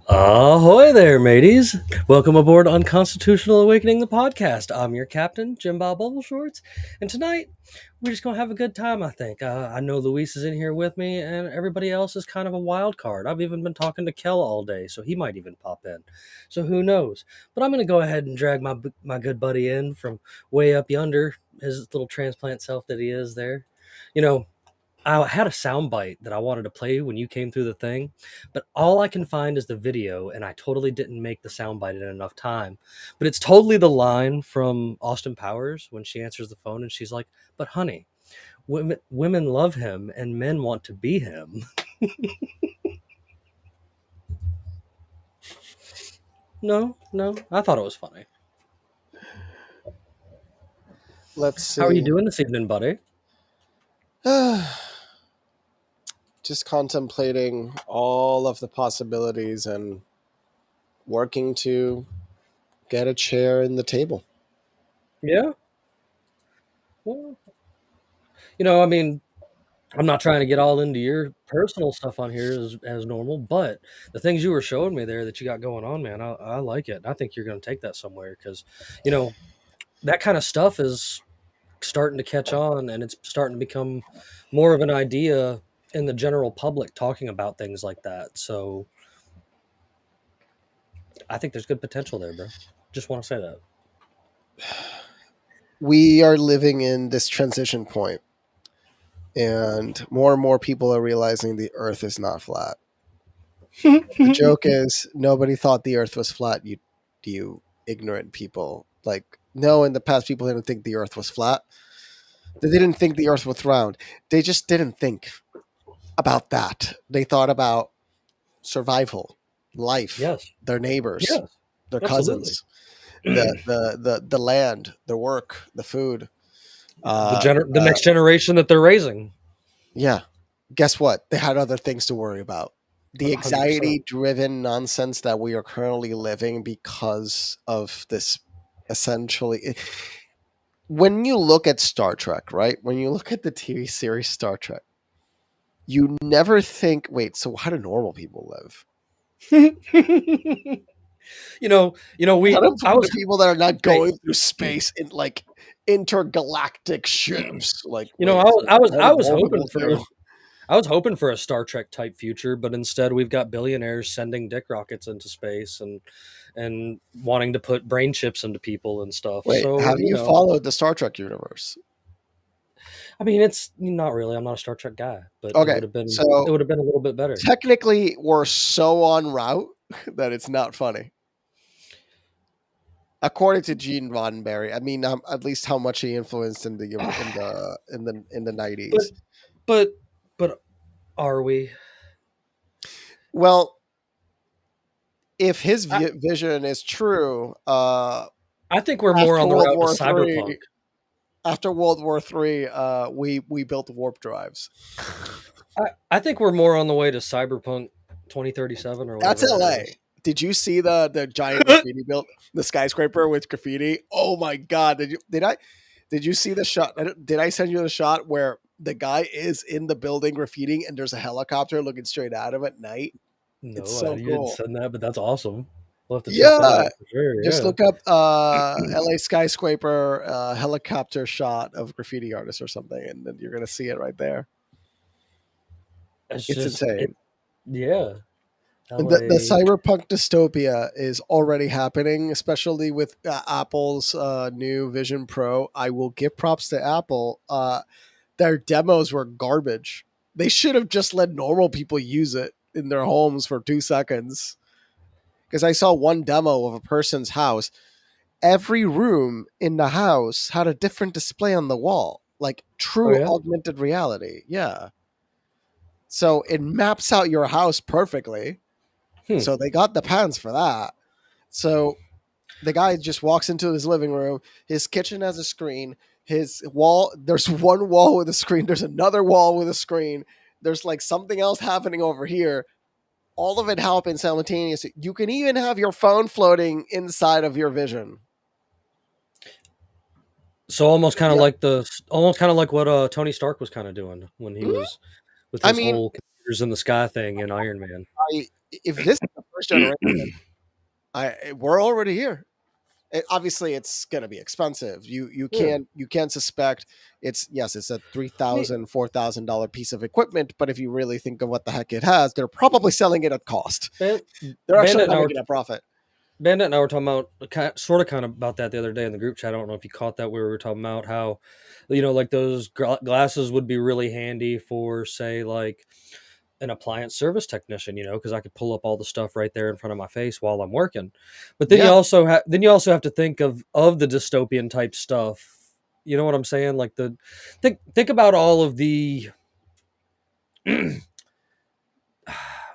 Ahoy there, mateys! Welcome aboard Unconstitutional Awakening the Podcast. I'm your captain, JimBob Bubbleshorts, and tonight we're just gonna have a good time. I think. I know Luis is in here with me, and everybody else is kind of a wild card. I've even been talking to Kel all day, so he might even pop in. So who knows? But I'm gonna go ahead and drag my good buddy in from way up yonder, his little transplant self that he is there. You know, I had a soundbite that I wanted to play when you came through the thing, but all I can find is the video, and I totally didn't make the soundbite in enough time. But it's totally the line from Austin Powers when she answers the phone and she's like, "But honey, women love him and men want to be him." No, I thought it was funny. Let's see. How are you doing this evening, buddy? Just contemplating all of the possibilities and working to get a chair in the table. Yeah. Well, I mean, I'm not trying to get all into your personal stuff on here as normal, but the things you were showing me there that you got going on, man, I like it. I think you're going to take that somewhere because, that kind of stuff is starting to catch on and it's starting to become more of an idea in the general public talking about things like that. So I think there's good potential there, bro. Just want to say that. We are living in this transition point, and more people are realizing the earth is not flat. The joke is nobody thought the earth was flat, you ignorant people. Like, no, in the past people didn't think the earth was flat. They didn't think the earth was round. They just didn't think about that. They thought about survival, life, Yes. their neighbors, Yes. their Absolutely. cousins, the land, the work, the food. The next generation that they're raising. Yeah. Guess what? They had other things to worry about. The 100%. anxiety-driven nonsense that we are currently living because of this, essentially. When you look at Star Trek, right? When you look at the TV series Star Trek, you never think, wait, so how do normal people live? I was people that are not going through space in like intergalactic ships. Like, I was hoping for a Star Trek type future, but instead we've got billionaires sending dick rockets into space and wanting to put brain chips into people and stuff. Wait, So have you followed the Star Trek universe? I mean, it's not really. I'm not a Star Trek guy, but Okay, it would have been a little bit better. Technically, we're so en route that it's not funny. According to Gene Roddenberry, I mean, at least how much he influenced in the 90s. But are we? Well, if his vision is true, I think we're more on the route to cyberpunk. After World War III, we built warp drives. I think we're more on the way to cyberpunk 2037 or whatever. That's LA. Did you see the giant graffiti built, the skyscraper with graffiti? Oh my god! Did you see the shot? Did I send you the shot where the guy is in the building graffitiing and there's a helicopter looking straight at him at night? No, it's so you cool. didn't send that, but that's awesome. We'll have to check that out for sure. Just look up LA skyscraper helicopter shot of graffiti artists or something, and then you're gonna see it right there. It's insane. Yeah. The cyberpunk dystopia is already happening, especially with Apple's new Vision Pro. I will give props to Apple. Their demos were garbage. They should have just let normal people use it in their homes for 2 seconds. Because I saw one demo of a person's house. Every room in the house had a different display on the wall, like true augmented reality. Yeah. So it maps out your house perfectly. So they got the pants for that. So the guy just walks into his living room. His kitchen has a screen. His wall, there's one wall with a screen. There's another wall with a screen. There's like something else happening over here. All of it happens simultaneously. You can even have your phone floating inside of your vision. So almost kind of like what Tony Stark was kind of doing when he was with his whole computers in the sky thing in Iron Man. If this is the first generation. We're already here. Obviously, it's going to be expensive. You can't suspect it's a $3,000, $4,000 piece of equipment. But if you really think of what the heck it has, they're probably selling it at cost. They're actually not making a profit. Bandit and I were talking about kind of about that the other day in the group chat. I don't know if you caught that. We were talking about how, like those glasses would be really handy for, say, like an appliance service technician, because I could pull up all the stuff right there in front of my face while I'm working. But then you also have to think of the dystopian type stuff. You know what I'm saying? Like think about all of the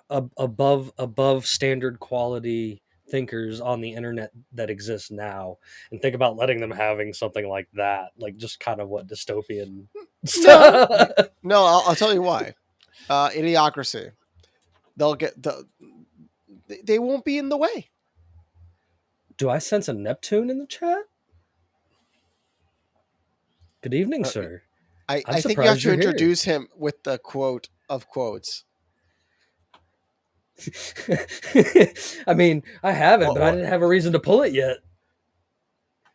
above standard quality thinkers on the internet that exist now, and think about letting them having something like that, like just kind of what dystopian stuff. No, I'll tell you why. Idiocracy. They won't be in the way. Do I sense a Neptune in the chat? Good evening, sir. I think you have to introduce him with the quote of quotes. I mean, I haven't, but I didn't have a reason to pull it yet.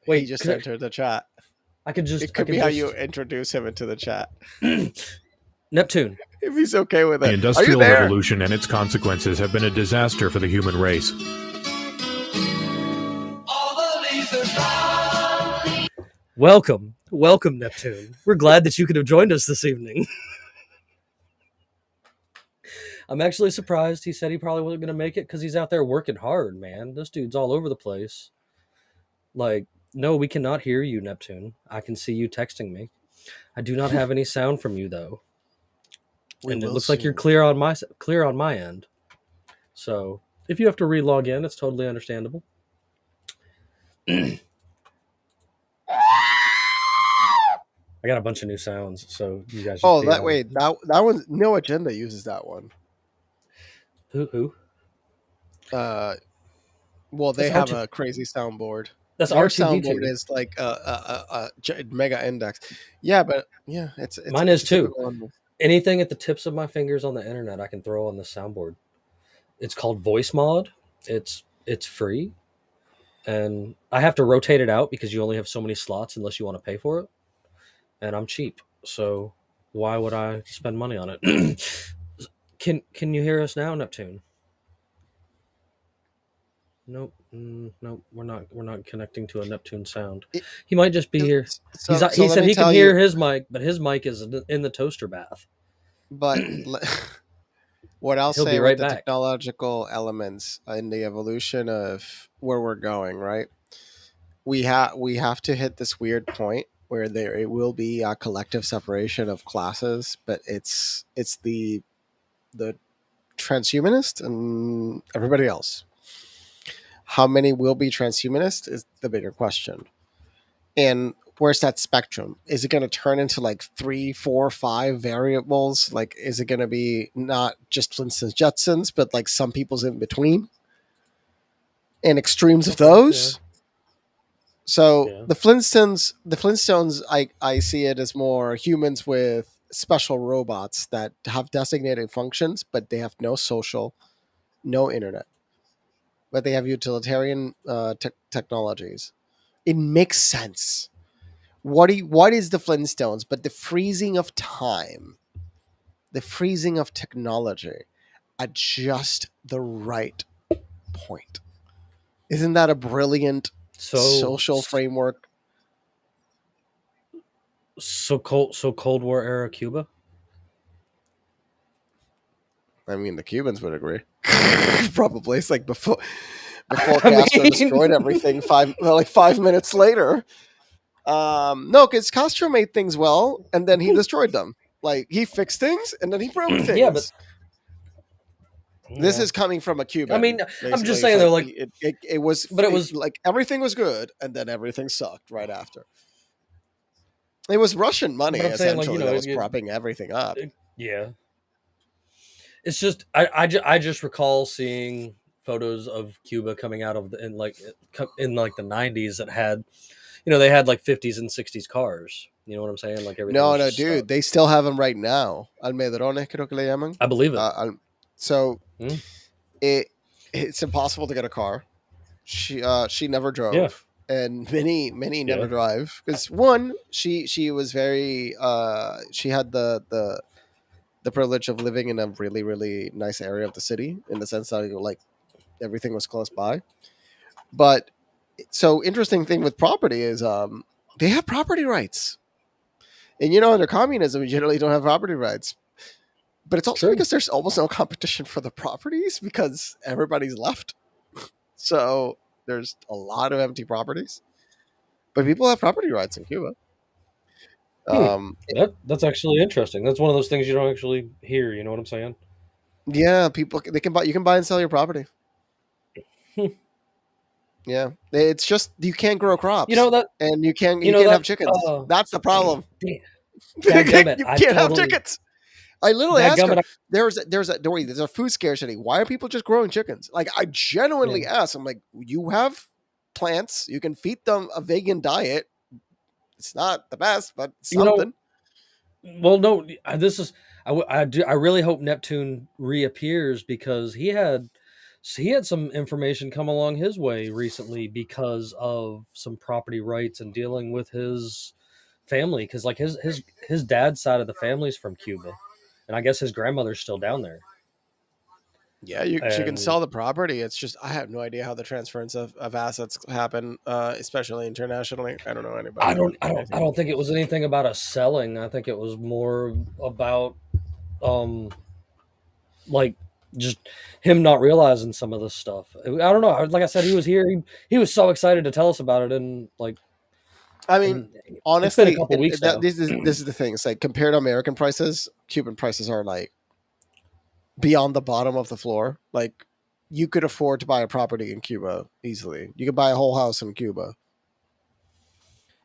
Wait, he just entered the chat. It could be how you introduce him into the chat. Neptune. If he's okay with it. The Industrial Revolution and its consequences have been a disaster for the human race. Welcome, Neptune. We're glad that you could have joined us this evening. I'm actually surprised. He said he probably wasn't going to make it because he's out there working hard, man. This dude's all over the place. Like, no, we cannot hear you, Neptune. I can see you texting me. I do not have any sound from you, though. And it looks like you're clear on my end. So if you have to re-log in, it's totally understandable. I got a bunch of new sounds, so you guys. That one, No Agenda uses that one. Who? Well, they have a crazy soundboard. That's our R2D2. Soundboard is like a mega index. Yeah, but yeah, it's mine is too. Anything at the tips of my fingers on the internet, I can throw on the soundboard. It's called Voice Mod. It's free, and I have to rotate it out because you only have so many slots unless you want to pay for it. And I'm cheap, so why would I spend money on it? Can you hear us now, Neptune? Nope. Nope. We're not connecting to a Neptune sound. He might just be here. He said he can hear his mic, but his mic is in the toaster bath. But what I'll say with the technological elements in the evolution of where we're going, right? We have to hit this weird point where it will be a collective separation of classes, but it's the transhumanist and everybody else. How many will be transhumanist is the bigger question. And where's that spectrum? Is it going to turn into like 3, 4, 5 variables? Like, is it going to be not just Flintstones Jetsons, but like some people's in between and extremes of those? Yeah. So the Flintstones, I see it as more humans with special robots that have designated functions, but they have no social, no internet, but they have utilitarian technologies. It makes sense. What is the Flintstones but the freezing of time, the freezing of technology at just the right point? Isn't that a brilliant social framework? So Cold War era Cuba? I mean, the Cubans would agree. Probably. It's like before Castro destroyed everything 5 minutes later. No, because Castro made things well, and then he destroyed them. Like, he fixed things, and then he broke things. Yeah, but this is coming from a Cuban. I mean, basically. I'm just saying, though, like it was like everything was good, and then everything sucked right after. It was Russian money essentially that was propping everything up. Yeah, it's just I just recall seeing photos of Cuba coming out of in the 90s that had, they had like 50s and 60s cars. You know what I'm saying? Like everything. No, dude, they still have them right now. Almedrones, creo que le llaman. I believe it. So it it's impossible to get a car. She never Yeah. drove, and many never Yeah. drive because one, she was very she had the privilege of living in a really really nice area of the city in the sense that like everything was close by. But so interesting thing with property is they have property rights, and under communism you generally don't have property rights. But it's also True. because there's almost no competition for the properties because everybody's left. So there's a lot of empty properties, but people have property rights in Cuba. Um, That's actually interesting. That's one of those things you don't actually hear. You know what I'm saying? yeah, people they can buy. You can buy and sell your property. Hmm. Yeah, it's just you can't grow You crops, know that. and you can't You know have that. chickens. That's the problem. Dadgummit, You I can't have totally. chickens. I literally asked her. Dadgummit. There's a food scarcity. Why are people just growing chickens? Like I genuinely asked. I'm like, you have plants. You can feed them a vegan diet. It's not the best, but something. Well, no. This is. I really hope Neptune reappears because he had some information come along his way recently because of some property rights and dealing with his family because like his dad's side of the family's from Cuba, and I guess his grandmother's still down there. Yeah, you can And sell the property. It's just I have no idea how the transference of assets happen, especially internationally. I don't know anybody. I don't think it was anything about us selling. I think it was more about um like just him not realizing some of this stuff. I don't know. Like I said, he was here. He was so excited to tell us about it, and like, I mean, and it's been a honestly, couple weeks now. this is the thing. It's like compared to American prices, Cuban prices are like beyond the bottom of the floor. Like you could afford to buy a property in Cuba easily. You could buy a whole house in Cuba.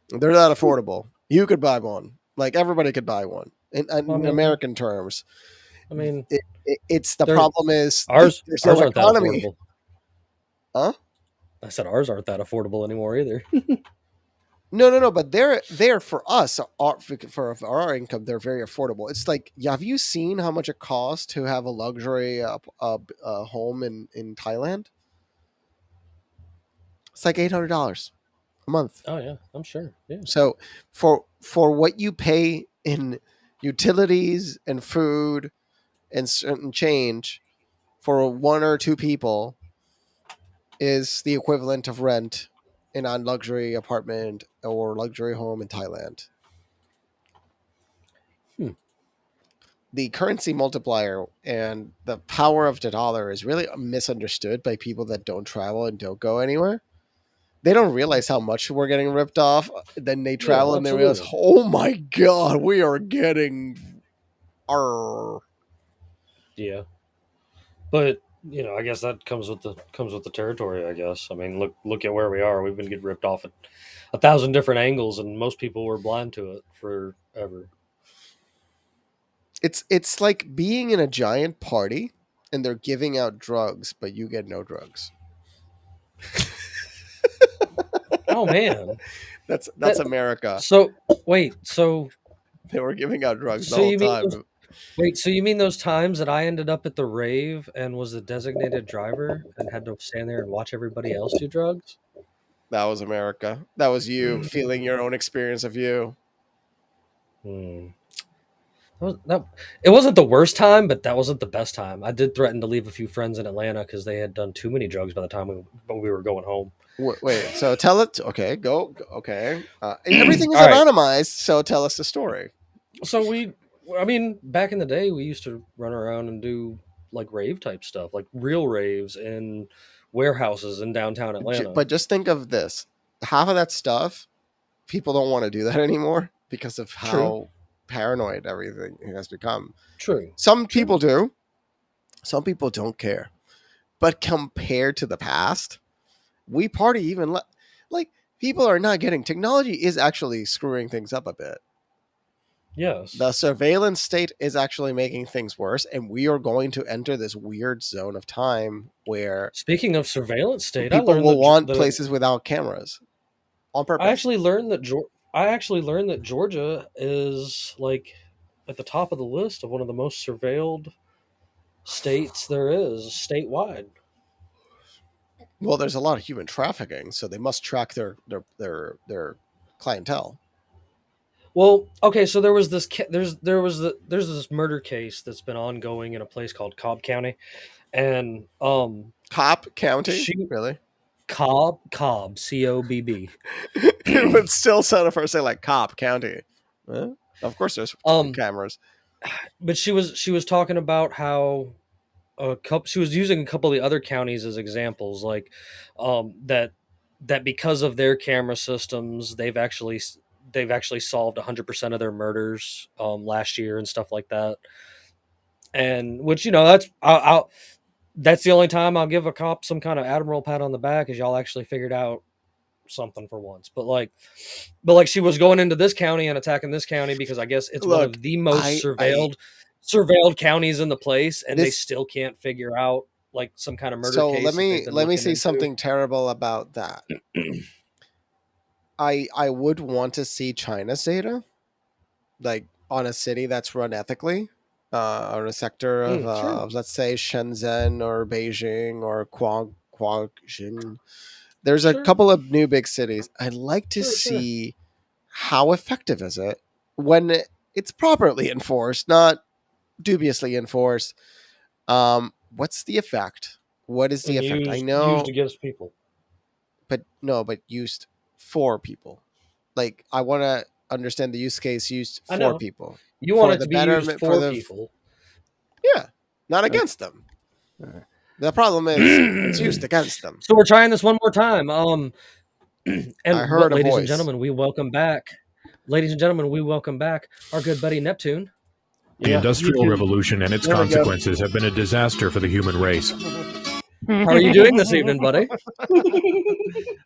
They're not affordable. You could buy one. Like everybody could buy one in American terms. I mean, It's the problem is ours there's no aren't that economy. affordable. Huh? I said ours aren't that affordable anymore either. No. But they're for us, for our income, they're very affordable. It's like, have you seen how much it costs to have a luxury home in Thailand? It's like $800 a month. Oh yeah, I'm sure. Yeah. So for what you pay in utilities and food and certain change for one or two people is the equivalent of rent in a luxury apartment or luxury home in Thailand. The currency multiplier and the power of the dollar is really misunderstood by people that don't travel and don't go anywhere. They don't realize how much we're getting ripped off. Then they travel and they realize, oh my God, we are getting our. Yeah. But I guess that comes with the territory. I guess. I mean, look at where we are. We've been getting ripped off at 1,000 different angles, and most people were blind to it forever. It's like being in a giant party and they're giving out drugs, but you get no drugs. Oh man, that's America. So wait, so they were giving out drugs the whole time. So you mean those times that I ended up at the rave and was the designated driver and had to stand there and watch everybody else do drugs? That was America. That was you feeling your own experience of you. It wasn't the worst time, but that wasn't the best time. I did threaten to leave a few friends in Atlanta because they had done too many drugs by the time we were going home. Wait, so tell it. Okay, go. Okay, everything is anonymized, so tell us the story. So back in the day, we used to run around and do like rave type stuff, like real raves in warehouses in downtown Atlanta. But just think of this: half of that stuff, people don't want to do that anymore because of how paranoid everything has become. True. Some people do. Some people don't care. But compared to the past, we party even like people are not getting. Technology is actually screwing things up a bit. Yes. The surveillance state is actually making things worse, and we are going to enter this weird zone of time where, speaking of surveillance state, people will want places without cameras on purpose. I actually learned that Georgia is like at the top of the list of one of the most surveilled states there is statewide. Well, there's a lot of human trafficking, so they must track their clientele. Well, okay, so there was this there's this murder case that's been ongoing in a place called Cobb County, and Cobb County, she really? Cobb Cobb. It would still sound if I say like Cobb County. Huh? Of course, there's cameras. But she was talking about how she was using a couple of the other counties as examples, like that because of their camera systems, they've actually solved 100% of their murders last year and stuff like that. And which, you know, that's the only time I'll give a cop some kind of admiral pat on the back, is y'all actually figured out something for once. But like she was going into this county and attacking this county because I guess it's one of the most surveilled counties in the place, and they still can't figure out like some kind of murder case. So let me say something terrible about that. I would want to see China's data, like on a city that's run ethically, on a sector of sure. Let's say Shenzhen or Beijing or Guangxing. There's a couple of new big cities. I'd like to see how effective is it when it's properly enforced, not dubiously enforced. What's the effect? What is the effect? I know used against people, but used for people. Like, I want to understand the use case used for people. You want it to be used for people. Yeah, not against them. The problem is it's used against them. So we're trying this one more time. And I heard ladies and gentlemen, we welcome back. Ladies and gentlemen, we welcome back our good buddy Neptune. The Industrial Revolution and its consequences have been a disaster for the human race. How are you doing this evening, buddy? I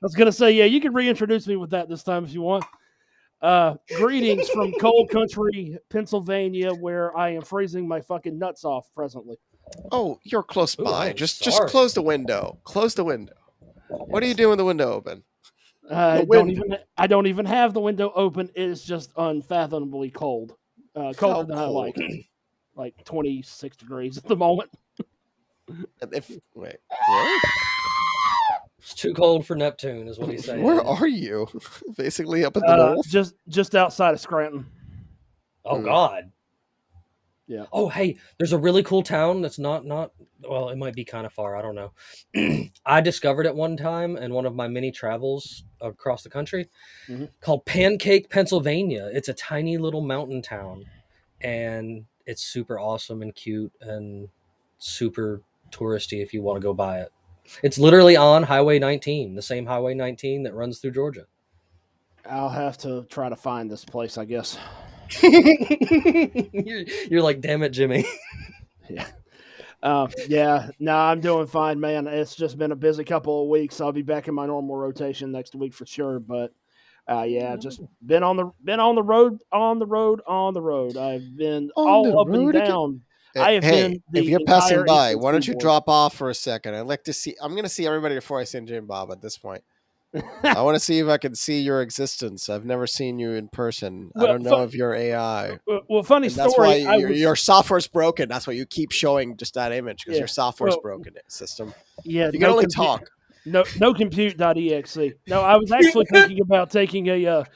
was going to say, yeah, you can reintroduce me with that this time if you want. Greetings from cold country, Pennsylvania, where I am freezing my fucking nuts off presently. Oh, you're close by. Just close the window. Close the window. What are you doing with the window open? I don't even have the window open. It is just unfathomably cold. Colder than I like 26 degrees at the moment. Wait, it's too cold for Neptune, is what he's saying. Where are you? Basically up in the north? Just outside of Scranton. Oh God. Yeah. Oh, hey, there's a really cool town that's not well, it might be kind of far, I don't know. I discovered it one time in one of my many travels across the country, called Pancake, Pennsylvania. It's a tiny little mountain town, and it's super awesome and cute and super touristy if you want to go by it. It's literally on Highway 19, the same Highway 19 that runs through Georgia. I'll have to try to find this place, I guess. You're like, damn it, Jimmy. Yeah. No, I'm doing fine, man. It's just been a busy couple of weeks. I'll be back in my normal rotation next week for sure. But just been on the road. I've been all up and down. If you're passing by, why don't you drop off for a second? I'd like to see. I'm going to see everybody before I send JimBob at this point. I want to see if I can see your existence. I've never seen you in person. I don't know if you're AI. Well, funny story. That's why your software's broken. That's why you keep showing just that image, because your software's broken. System. Yeah, you can only talk. No compute.exe. No, I was actually thinking about taking a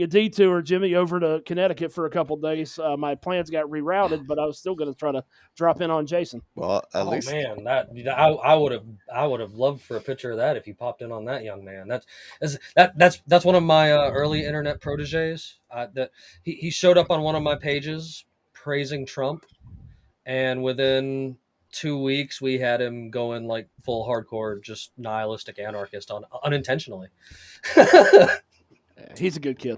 detour, Jimmy, over to Connecticut for a couple of days. My plans got rerouted, but I was still going to try to drop in on Jason. Well, at least, man, that I would have loved for a picture of that if you popped in on that young man. That's one of my early internet proteges. That he showed up on one of my pages praising Trump, and within 2 weeks we had him going like full hardcore, just nihilistic anarchist unintentionally. He's a good kid.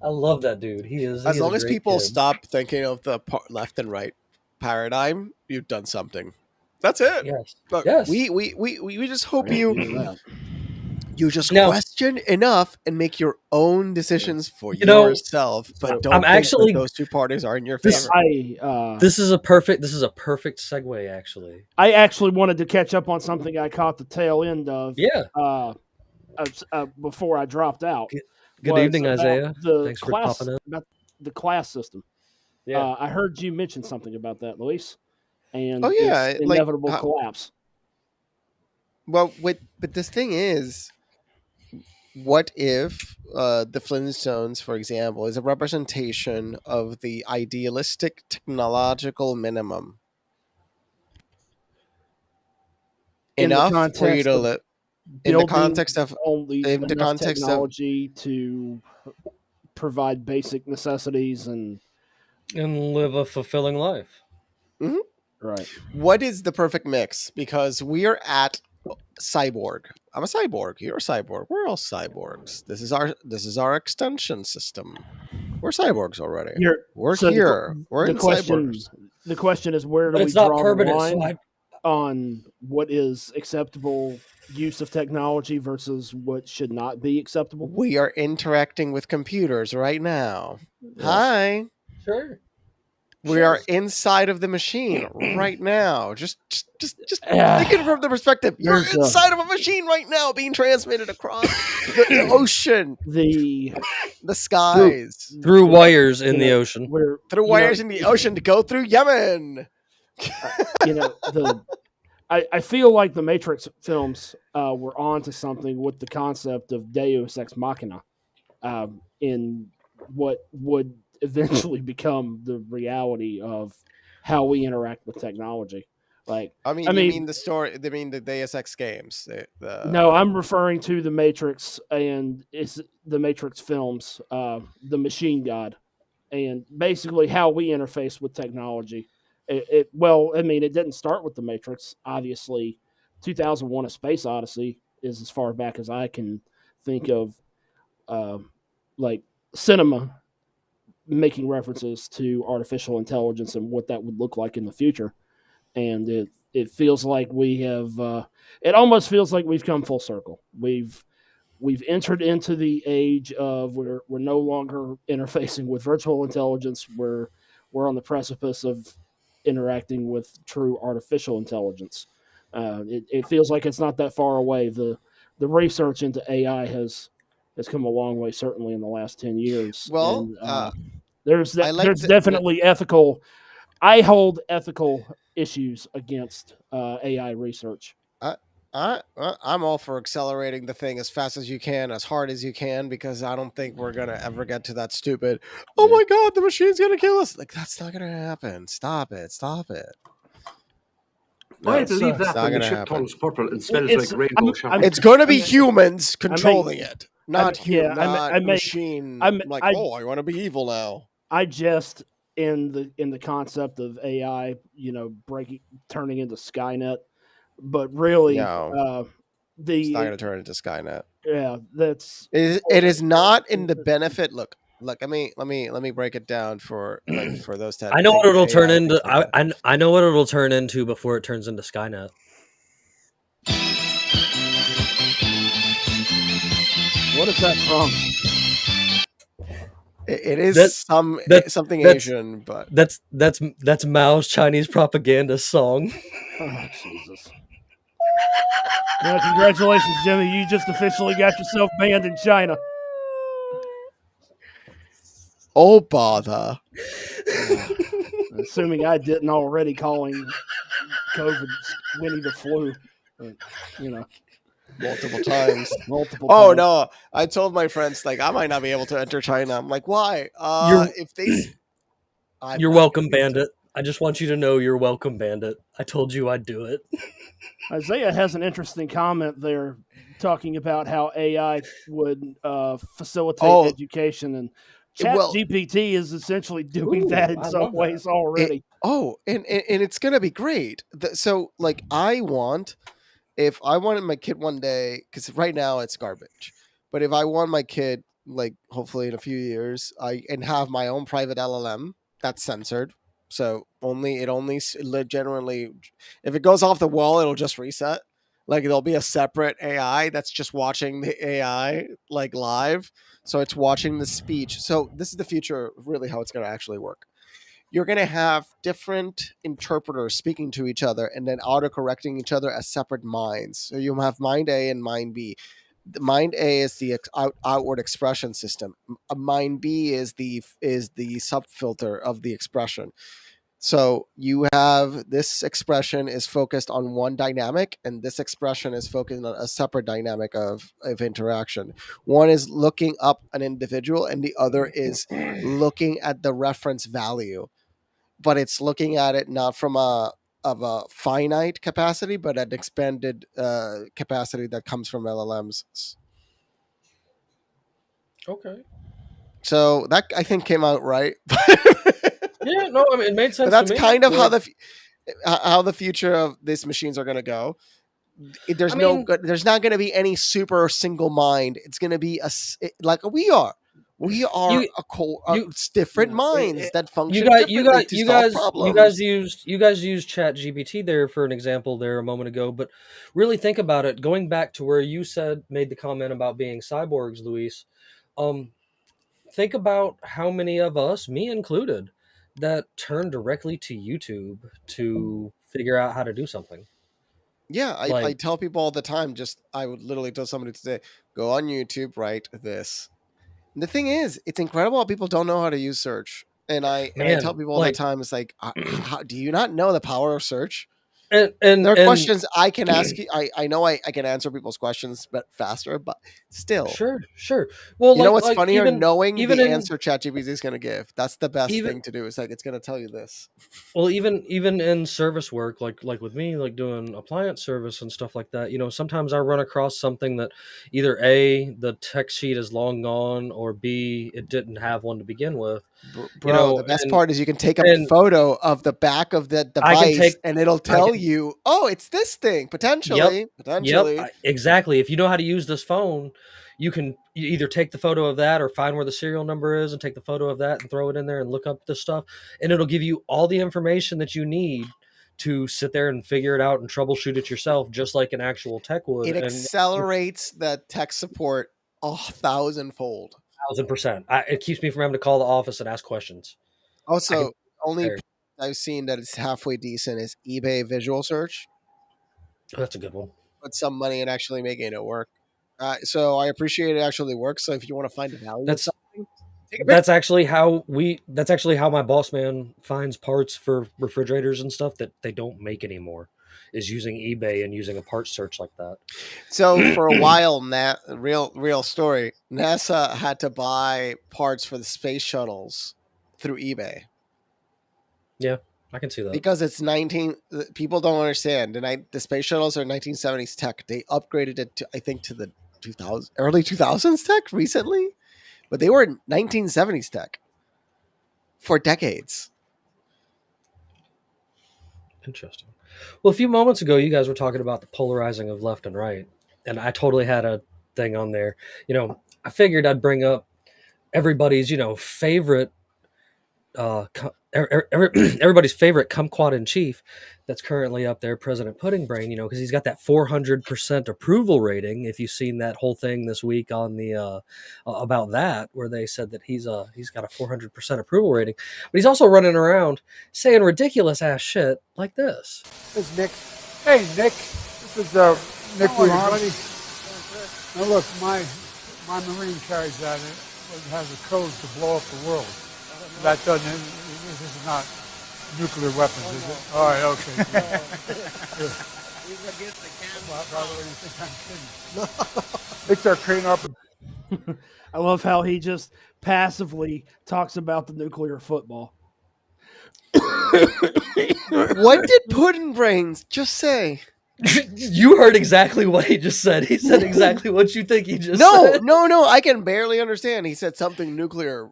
I love that dude. He is. As long as people stop thinking of the left and right paradigm, you've done something. That's it. Yes. Look, yes. We just hope you just question enough and make your own decisions for yourself, but don't think that those two parties are in your favor. This is a perfect segue, actually. I actually wanted to catch up on something I caught the tail end of. Yeah. Before I dropped out. Good evening, Isaiah. Thanks for popping in. About the class system. Yeah. I heard you mention something about that, Luis. And its inevitable collapse. Well, but this thing is, what if the Flintstones, for example, is a representation of the idealistic technological minimum? Enough for you to live in the context of only in the enough context of technology to provide basic necessities and live a fulfilling life. right. what is the perfect mix? Because we are at cyborg. I'm a cyborg. You're a cyborg. We're all cyborgs. This is our extension system. We're cyborgs already. We're here. We're in cyborgs. The question is, where do But we it's not draw the permanent, line on what is acceptable use of technology versus what should not be acceptable? We are interacting with computers right now. Yes. Hi. Sure. We are inside of the machine right now. Just think it from the perspective. You're inside of a machine right now, being transmitted across the ocean, the skies, through wires in the ocean, through wires in the ocean to go through Yemen. I feel like the Matrix films were onto something with the concept of Deus Ex Machina in what would eventually become the reality of how we interact with technology. Like, you mean the story? I mean the Deus Ex games. No, I'm referring to the Matrix, and it's the Matrix films, the Machine God, and basically how we interface with technology. It didn't start with the Matrix. Obviously, 2001: A Space Odyssey is as far back as I can think of, like cinema making references to artificial intelligence and what that would look like in the future. And it feels like we have. It almost feels like we've come full circle. We've entered into the age of we're no longer interfacing with virtual intelligence. We're on the precipice of interacting with true artificial intelligence. It feels like it's not that far away. The research into AI has come a long way, certainly in the last 10 years. Well, and, there's definitely ethical. I hold ethical issues against AI research. I'm all for accelerating the thing as fast as you can, as hard as you can, because I don't think we're gonna ever get to that stupid. Oh my God, the machine's gonna kill us! Like, that's not gonna happen. Stop it! No, I believe that when the ship turns purple and smells like rainbow shopping. It's going to be humans controlling it, not machine. I want to be evil now. I jest in the concept of AI, turning into Skynet, but really, it's not going to turn into Skynet. Yeah, it is not in the benefit. Look. Let me break it down for those types. I know what it'll turn into. I know what it'll turn into before it turns into Skynet. What is that from? It is something Asian, but that's Mao's Chinese propaganda song. Oh, Jesus. Well, congratulations, Jimmy. You just officially got yourself banned in China. Oh, bother. Assuming I didn't already calling COVID Winnie the flu. Multiple times. Oh, no. I told my friends, like, I might not be able to enter China. I'm like, why? You're welcome, Bandit. I just want you to know you're welcome, Bandit. I told you I'd do it. Isaiah has an interesting comment there talking about how AI would facilitate education, and ChatGPT is essentially doing that in some ways already. And it's going to be great. So, like, if I wanted my kid one day, because right now it's garbage, but if I want my kid, like, hopefully in a few years, and have my own private LLM that's censored. So generally, if it goes off the wall, it'll just reset. Like, there'll be a separate AI that's just watching the AI, like, live. So it's watching the speech. So this is the future, really, how it's going to actually work. You're going to have different interpreters speaking to each other and then auto-correcting each other as separate minds. So you'll have mind A and mind B. Mind A is the outward expression system. Mind B is the sub-filter of the expression. So you have this expression is focused on one dynamic, and this expression is focused on a separate dynamic of interaction. One is looking up an individual, and the other is looking at the reference value. But it's looking at it not from a finite capacity, but an expanded capacity that comes from LLMs. Okay. So that I think came out right. Yeah, no, I mean it made sense. But that's to me. kind of how the future of these machines are going to go. There's there's not going to be any super single mind. It's going to be like we are. We are different minds that function differently to solve problems. You guys used ChatGPT there for an example there a moment ago, but really think about it. Going back to where you made the comment about being cyborgs, Luis. Think about how many of us, me included, that turn directly to YouTube to figure out how to do something. Yeah, I tell people all the time. I would literally tell somebody today, go on YouTube, write this. And the thing is, it's incredible how people don't know how to use search. And I tell people all the time, it's like, do you not know the power of search? And there are questions I can ask you. I know I can answer people's questions but faster, but still. Sure. Well, you know what's funnier? Knowing the answer ChatGPT is going to give. That's the best thing to do. It's like, it's going to tell you this. Well, even in service work, like with me, like doing appliance service and stuff like that, sometimes I run across something that either A, the text sheet is long gone, or B, it didn't have one to begin with. Bro, the best part is you can take a photo of the back of the device and it'll tell you, oh, it's this thing, potentially. Yep, exactly. If you know how to use this phone, you either take the photo of that or find where the serial number is and take the photo of that and throw it in there and look up this stuff. And it'll give you all the information that you need to sit there and figure it out and troubleshoot it yourself, just like an actual tech would. It accelerates the tech support 1,000-fold. 1,000%. It keeps me from having to call the office and ask questions. Also, only I've seen that it's halfway decent is eBay visual search. Oh, that's a good one. Put some money in actually making it work. So I appreciate it actually works. So if you want to find a value in something, that's actually how my boss man finds parts for refrigerators and stuff that they don't make anymore, is using eBay and using a parts search like that. So for a while, real story, NASA had to buy parts for the space shuttles through eBay. Yeah, I can see that. Because it's people don't understand. The space shuttles are 1970s tech. They upgraded it to, I think, to the early 2000s tech recently, but they were 1970s tech for decades. Interesting. Well, a few moments ago, you guys were talking about the polarizing of left and right, and I totally had a thing on there. I figured I'd bring up everybody's, favorite, everybody's favorite kumquat in chief that's currently up there, President Pudding Brain, because he's got that 400% approval rating. If you've seen that whole thing this week on the about that, where they said that he's got a 400% approval rating, but he's also running around saying ridiculous ass shit like this. This is Nick. Hey, Nick. This is Nick with buddy. Now look, my Marine carries that. It has a code to blow up the world. That doesn't. This is not nuclear weapons, is it? All right, okay. He's against the camera. By the way, you think I'm kidding? They start creating up. I love how he just passively talks about the nuclear football. What did Pudding Brains just say? You heard exactly what he just said. He said exactly what you think he just said. No. I can barely understand. He said something nuclear.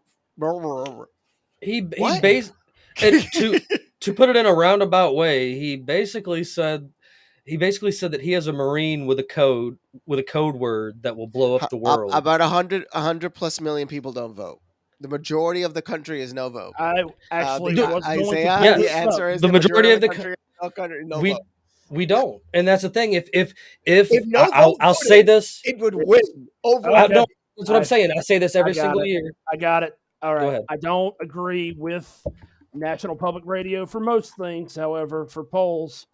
He to put it in a roundabout way, he basically said that he has a Marine with a code word that will blow up the world. About 100 plus million people don't vote. The majority of the country is no vote. I actually Isaiah, the answer is the majority of the country no vote. We don't, and that's the thing. If I'll voted, say this, it would win over. No, that's what I'm saying. I say this every single year. I got it. All right. I don't agree with National Public Radio for most things. However, for polls,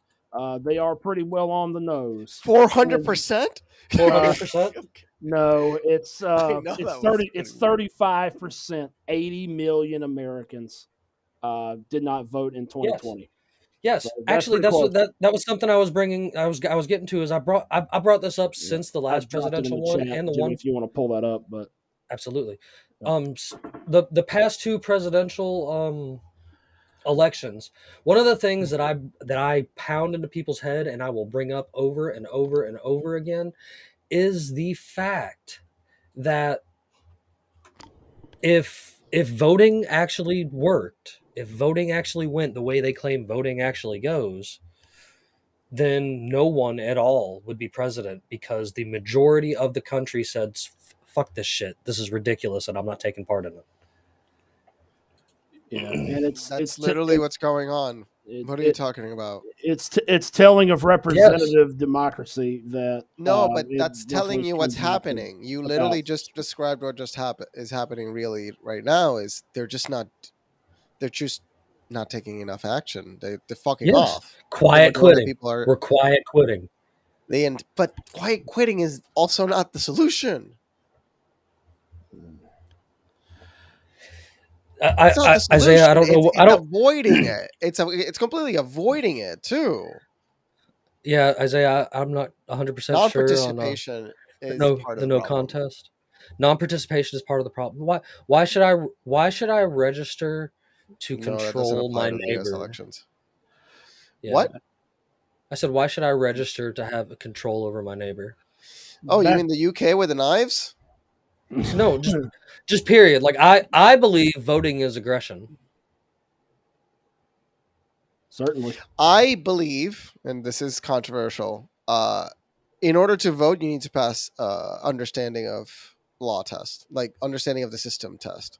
they are pretty well on the nose. 400%? 400%? No, it's 30. It's 35%. 80 million Americans did not vote in 2020. Yes, so actually, that was something I was bringing. I was getting to. Is I brought this up since the last presidential one and the Jimmy, one. if you want to pull that up, but absolutely, the past two presidential elections. One of the things that I pound into people's head and I will bring up over and over and over again is the fact that if voting actually worked, if voting actually went the way they claim voting actually goes, then no one at all would be president because the majority of the country said, fuck this shit. This is ridiculous and I'm not taking part in it. Yeah, and that's literally what's going on. What are you talking about? It's telling of representative democracy that but that's telling you what's happening. You literally just described what just is happening really right now. Is they're just not taking enough action. They're fucking off. Quiet quitting. We're quiet quitting. But quiet quitting is also not the solution. Isaiah, I don't know. It's avoiding it. It's completely avoiding it too. Yeah, Isaiah, I'm not 100% sure. Non-participation is part of the no problem. contest. Non-participation is part of the problem. Why should I register to control my neighbor? Elections. Yeah. What? I said, why should I register to have control over my neighbor? Oh, you mean the UK with the knives? No, just period. Like I believe voting is aggression. Certainly. I believe, and this is controversial, in order to vote, you need to pass understanding of law test, like understanding of the system test.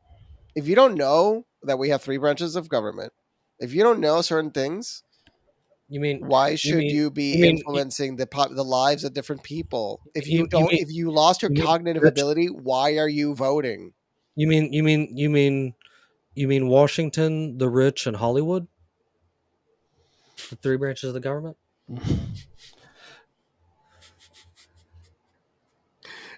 If you don't know that we have 3 branches of government, if you don't know certain things, why should you be influencing the lives of different people? If you lost your cognitive ability, why are you voting? You mean Washington, the rich, and Hollywood? The 3 branches of the government?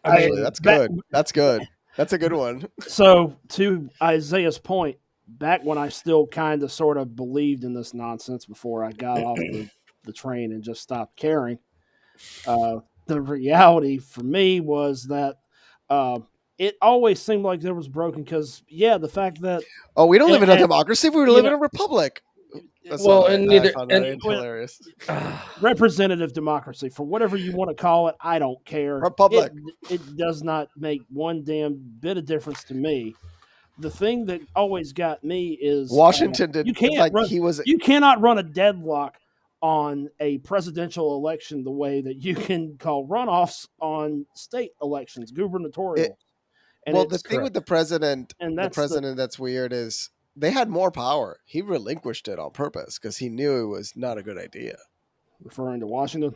Actually, that's good. That's good. That's a good one. So, to Isaiah's point, back when I still kind of sort of believed in this nonsense before I got off the train and just stopped caring, the reality for me was that it always seemed like there was broken because, the fact that... Oh, we don't live in a democracy. We live in a republic. Hilarious. Representative democracy, for whatever you want to call it, I don't care. Republic. It does not make one damn bit of difference to me. The thing that always got me is Washington did. You cannot run a deadlock on a presidential election the way that you can call runoffs on state elections, gubernatorial. The thing with the president, that's weird is they had more power. He relinquished it on purpose because he knew it was not a good idea. Referring to Washington?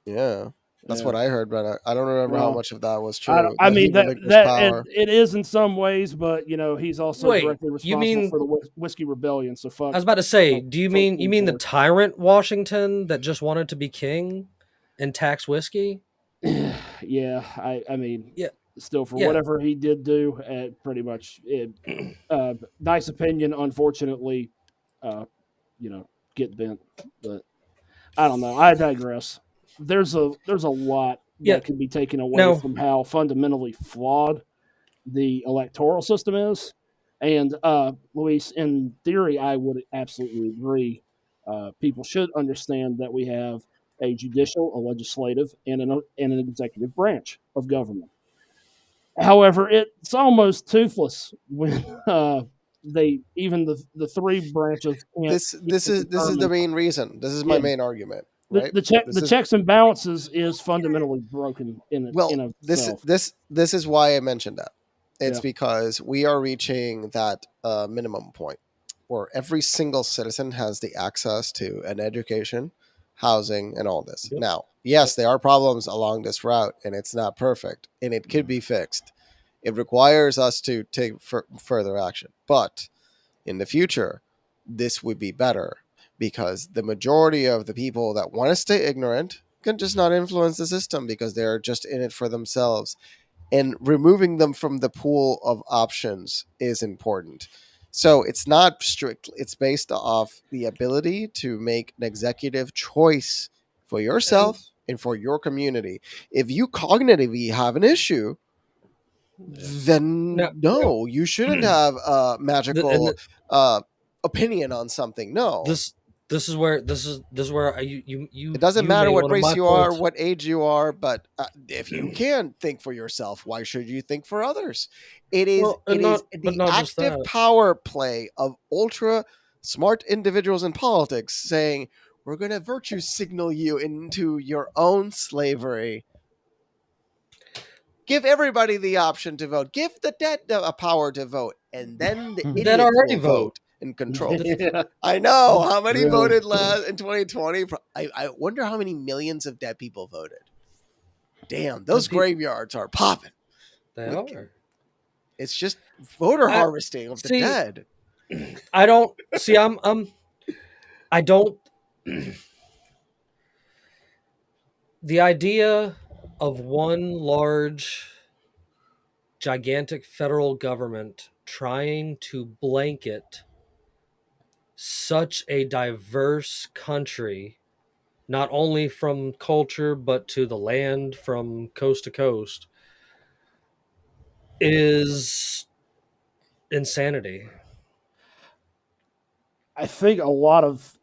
Yeah. That's what I heard, but I don't remember how much of that was true. It is in some ways, but he's also directly responsible for the Whiskey Rebellion. So fuck. I was about to say, do you mean the tyrant Washington that just wanted to be king and tax whiskey? Yeah, I mean, still for whatever he did do, pretty much. Nice opinion, unfortunately, get bent, but I don't know. I digress. There's a lot that can be taken away from how fundamentally flawed the electoral system is. And Luis, in theory, I would absolutely agree. People should understand that we have a judicial, a legislative, and an executive branch of government. However, it's almost toothless when the 3 branches can't. This is the main reason. This is my main argument. Right? The checks and balances is fundamentally broken this is why I mentioned that. It's because we are reaching that minimum point where every single citizen has the access to an education, housing, and all this. Yep. Now, yes, there are problems along this route, and it's not perfect, and it could be fixed. It requires us to take further action. But in the future, this would be better. Because the majority of the people that want to stay ignorant can just not influence the system because they're just in it for themselves. And removing them from the pool of options is important. So it's not strict. It's based off the ability to make an executive choice for yourself and for your community. If you cognitively have an issue, then no, you shouldn't have a magical opinion on something. No. This is where you. It doesn't matter what race you are, what age you are, but if you can think for yourself, why should you think for others? It is the active power play of ultra smart individuals in politics saying, we're going to virtue signal you into your own slavery. Give everybody the option to vote. Give the dead a power to vote, and then the idiots will vote and control. Yeah. I know how many voted last in 2020. I wonder how many millions of dead people voted. Damn, those graveyards are popping. They are. It's just voter harvesting of the dead. I don't see. I don't. The idea of one large, gigantic federal government trying to blanket such a diverse country, not only from culture, but to the land from coast to coast, is insanity. I think a lot of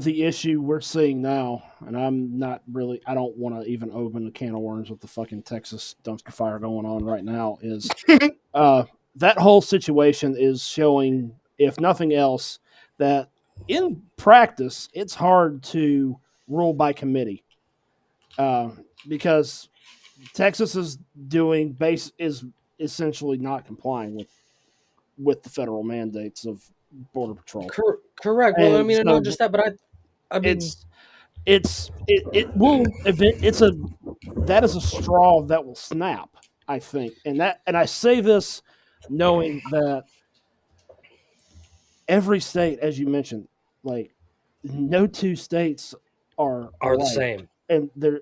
the issue we're seeing now, and I don't want to even open a can of worms with the fucking Texas dumpster fire going on right now, is that whole situation is showing, if nothing else, that in practice it's hard to rule by committee, because Texas is essentially not complying with the federal mandates of Border Patrol. Correct. Well, I mean, not just that, but I mean, that is a straw that will snap, I think, and I say this knowing that every state, as you mentioned, like no two states are the same, and they're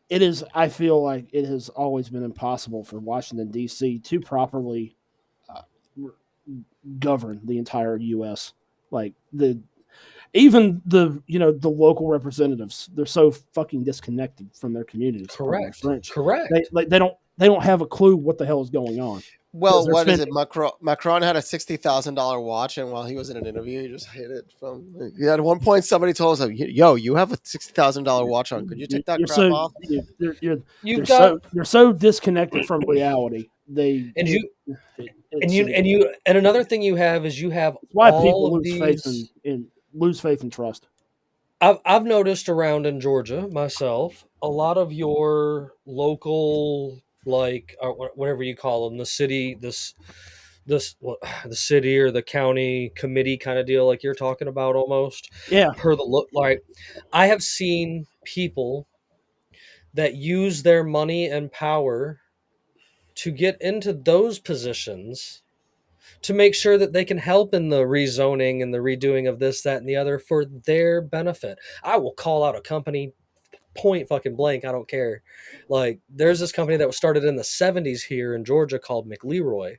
it is. I feel like it has always been impossible for Washington D.C. to properly govern the entire U.S. Like even the local representatives, they're so fucking disconnected from their communities. Correct. They don't have a clue what the hell is going on. Well, what is it? Macron had a $60,000 watch, and while he was in an interview, he just hid it from. At one point, somebody told us, "Yo, you have a $60,000 watch on. Could you take that crap off?" You're so disconnected from reality. And another thing you have is you have why people lose faith and trust. I've noticed around in Georgia myself, a lot of your local, like whatever you call them, the city, the city or the county committee kind of deal, like you're talking about almost. Yeah. Per the look, like I have seen people that use their money and power to get into those positions to make sure that they can help in the rezoning and the redoing of this, that, and the other for their benefit. I will call out a company point fucking blank. I don't care. Like there's this company that was started in the 70s here in Georgia called McLeroy.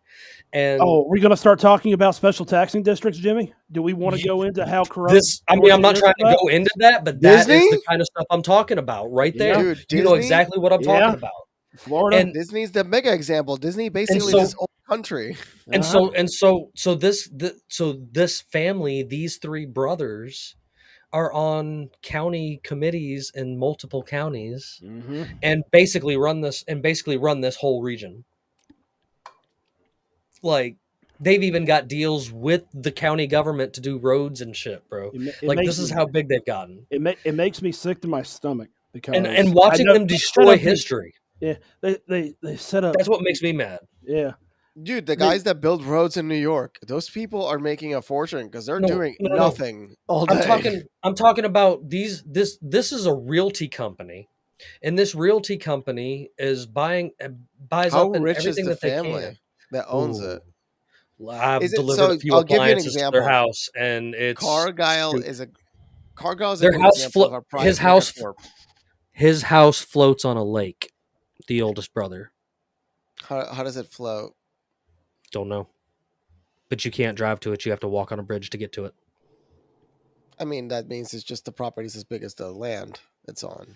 And we're going to start talking about special taxing districts, Jimmy? Do we want to go into how corrupt I'm not trying to go into that, but that is the kind of stuff I'm talking about right there. Dude, Disney? You know exactly what I'm talking about. Florida. And Disney's the mega example. Disney basically is this old country. And so this family, these three brothers, are on county committees in multiple counties, and basically run this whole region. Like they've even got deals with the county government to do roads and shit, bro. This is how big they've gotten. It makes me sick to my stomach because and watching them destroy history. Yeah, they set up. That's what makes me mad. Yeah. Dude, the guys that build roads in New York, those people are making a fortune because they're doing nothing all day. I'm talking about these. This is a realty company, and this realty company is buys up everything that they can. That owns it. I've delivered a few appliances to their house, and it's Cargile's their house. His house floats on a lake. The oldest brother. How does it float? Don't know. But you can't drive to it. You have to walk on a bridge to get to it. I mean, that means it's just the property's as big as the land it's on.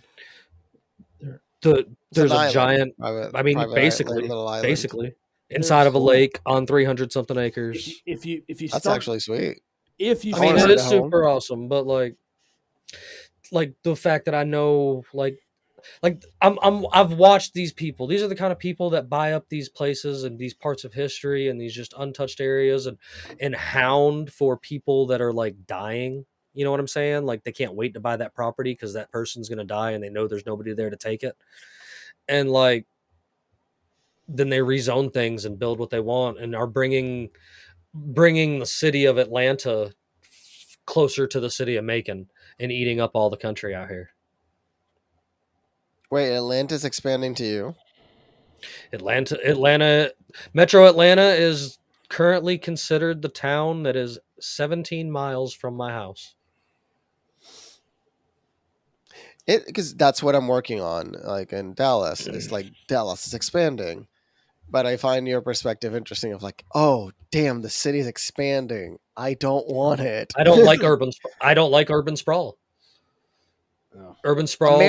There's a island, giant. private basically, little island. basically inside of a lake on 300 something acres. If you that's actually sweet. If you, it is super awesome, but like the fact that I know, I've watched these people. These are the kind of people that buy up these places and these parts of history and these just untouched areas and hound for people that are like dying. You know what I'm saying? Like they can't wait to buy that property because that person's going to die and they know there's nobody there to take it. And like, then they rezone things and build what they want and are bringing the city of Atlanta closer to the city of Macon and eating up all the country out here. Wait, Atlanta's expanding to you? Metro Atlanta is currently considered the town that is 17 miles from my house. Because that's what I'm working on, like in Dallas. It's like Dallas is expanding. But I find your perspective interesting of like, oh, damn, the city's expanding. I don't want it. I don't like urban sprawl. No. Urban sprawl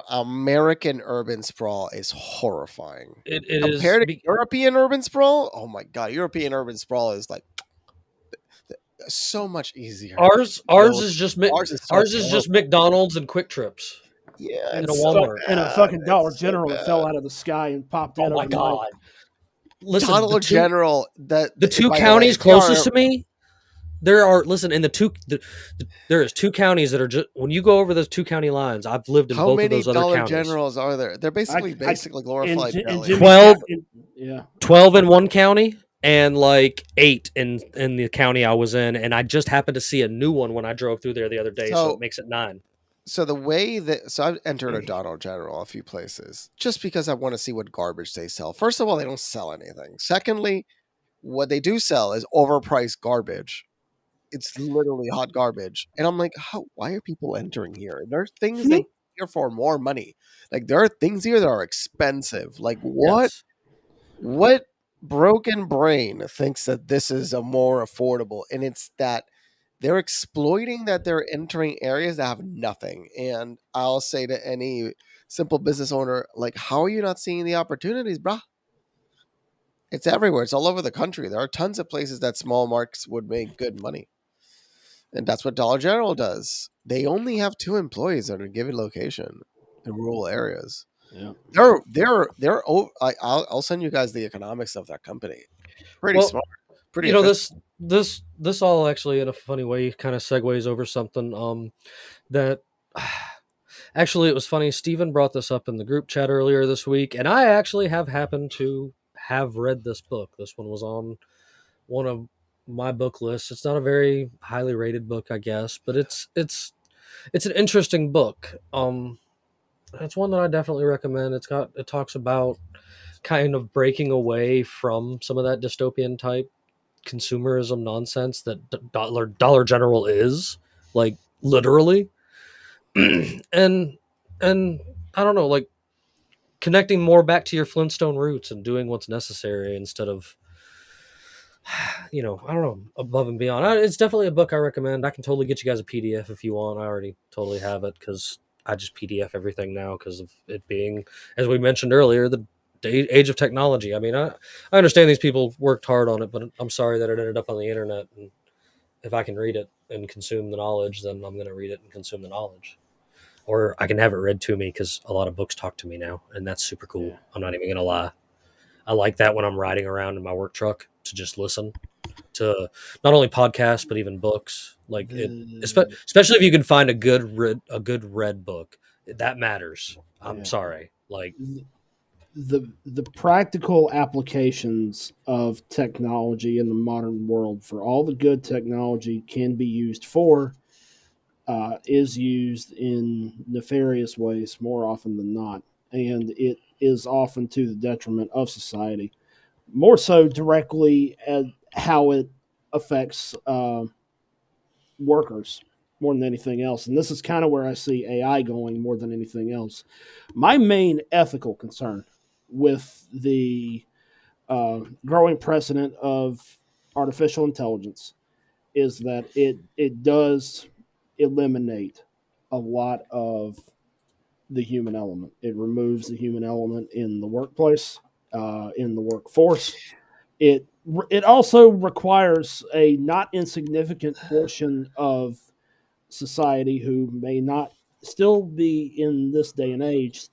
American urban sprawl is horrifying. It compared to European urban sprawl. Oh my god, European urban sprawl is like so much easier. Ours is just McDonald's and Quick Trips. Yeah, and a Walmart and a fucking Dollar General that fell out of the sky and popped in. Oh my god! Listen, Dollar General. The two counties closest to me. There is two counties that are just when you go over those two county lines. I've lived in both of those other counties. How many Dollar Generals are there? They're basically glorified. 12 in one county and like 8 in the county I was in, and I just happened to see a new one when I drove through there the other day, so it makes it 9. So the way that I've entered a Dollar General a few places just because I want to see what garbage they sell. First of all, they don't sell anything. Secondly, what they do sell is overpriced garbage. It's literally hot garbage. And I'm like, why are people entering here? There are things they here for more money. Like there are things here that are expensive. Like what? Yes. What broken brain thinks that this is a more affordable? And it's that they're exploiting that they're entering areas that have nothing. And I'll say to any simple business owner, like, how are you not seeing the opportunities, bruh? It's everywhere. It's all over the country. There are tons of places that small markets would make good money. And that's what Dollar General does. They only have 2 employees at a given location in rural areas. Yeah, I'll send you guys the economics of that company. Pretty smart. Pretty. You know, this all actually in a funny way kind of segues over something that actually it was funny. Steven brought this up in the group chat earlier this week, and I actually have happened to have read this book. This one was on one of my book lists. It's not a very highly rated book, I guess, but it's an interesting book. It's one that I definitely recommend. It talks about kind of breaking away from some of that dystopian type consumerism nonsense that Dollar General is, like, literally. and I don't know, like connecting more back to your Flintstone roots and doing what's necessary instead of, I don't know, above and beyond. It's definitely a book I recommend. I can totally get you guys a PDF if you want. I already totally have it because I just PDF everything now because of it being, as we mentioned earlier, the age of technology. I mean, I understand these people worked hard on it, but I'm sorry that it ended up on the internet. And if I can read it and consume the knowledge, then I'm going to read it and consume the knowledge. Or I can have it read to me because a lot of books talk to me now, and that's super cool. Yeah. I'm not even going to lie. I like that when I'm riding around in my work truck to just listen to not only podcasts, but even books. Like it, especially if you can find a good read book, that matters. I'm sorry. Like the practical applications of technology in the modern world, for all the good technology can be used for, is used in nefarious ways more often than not. And it is often to the detriment of society, more so directly at how it affects workers more than anything else. And this is kind of where I see AI going more than anything else. My main ethical concern with the growing precedent of artificial intelligence is that it does eliminate a lot of the human element. It removes the human element in the workplace, in the workforce. It also requires a not insignificant portion of society who may not still be in this day and age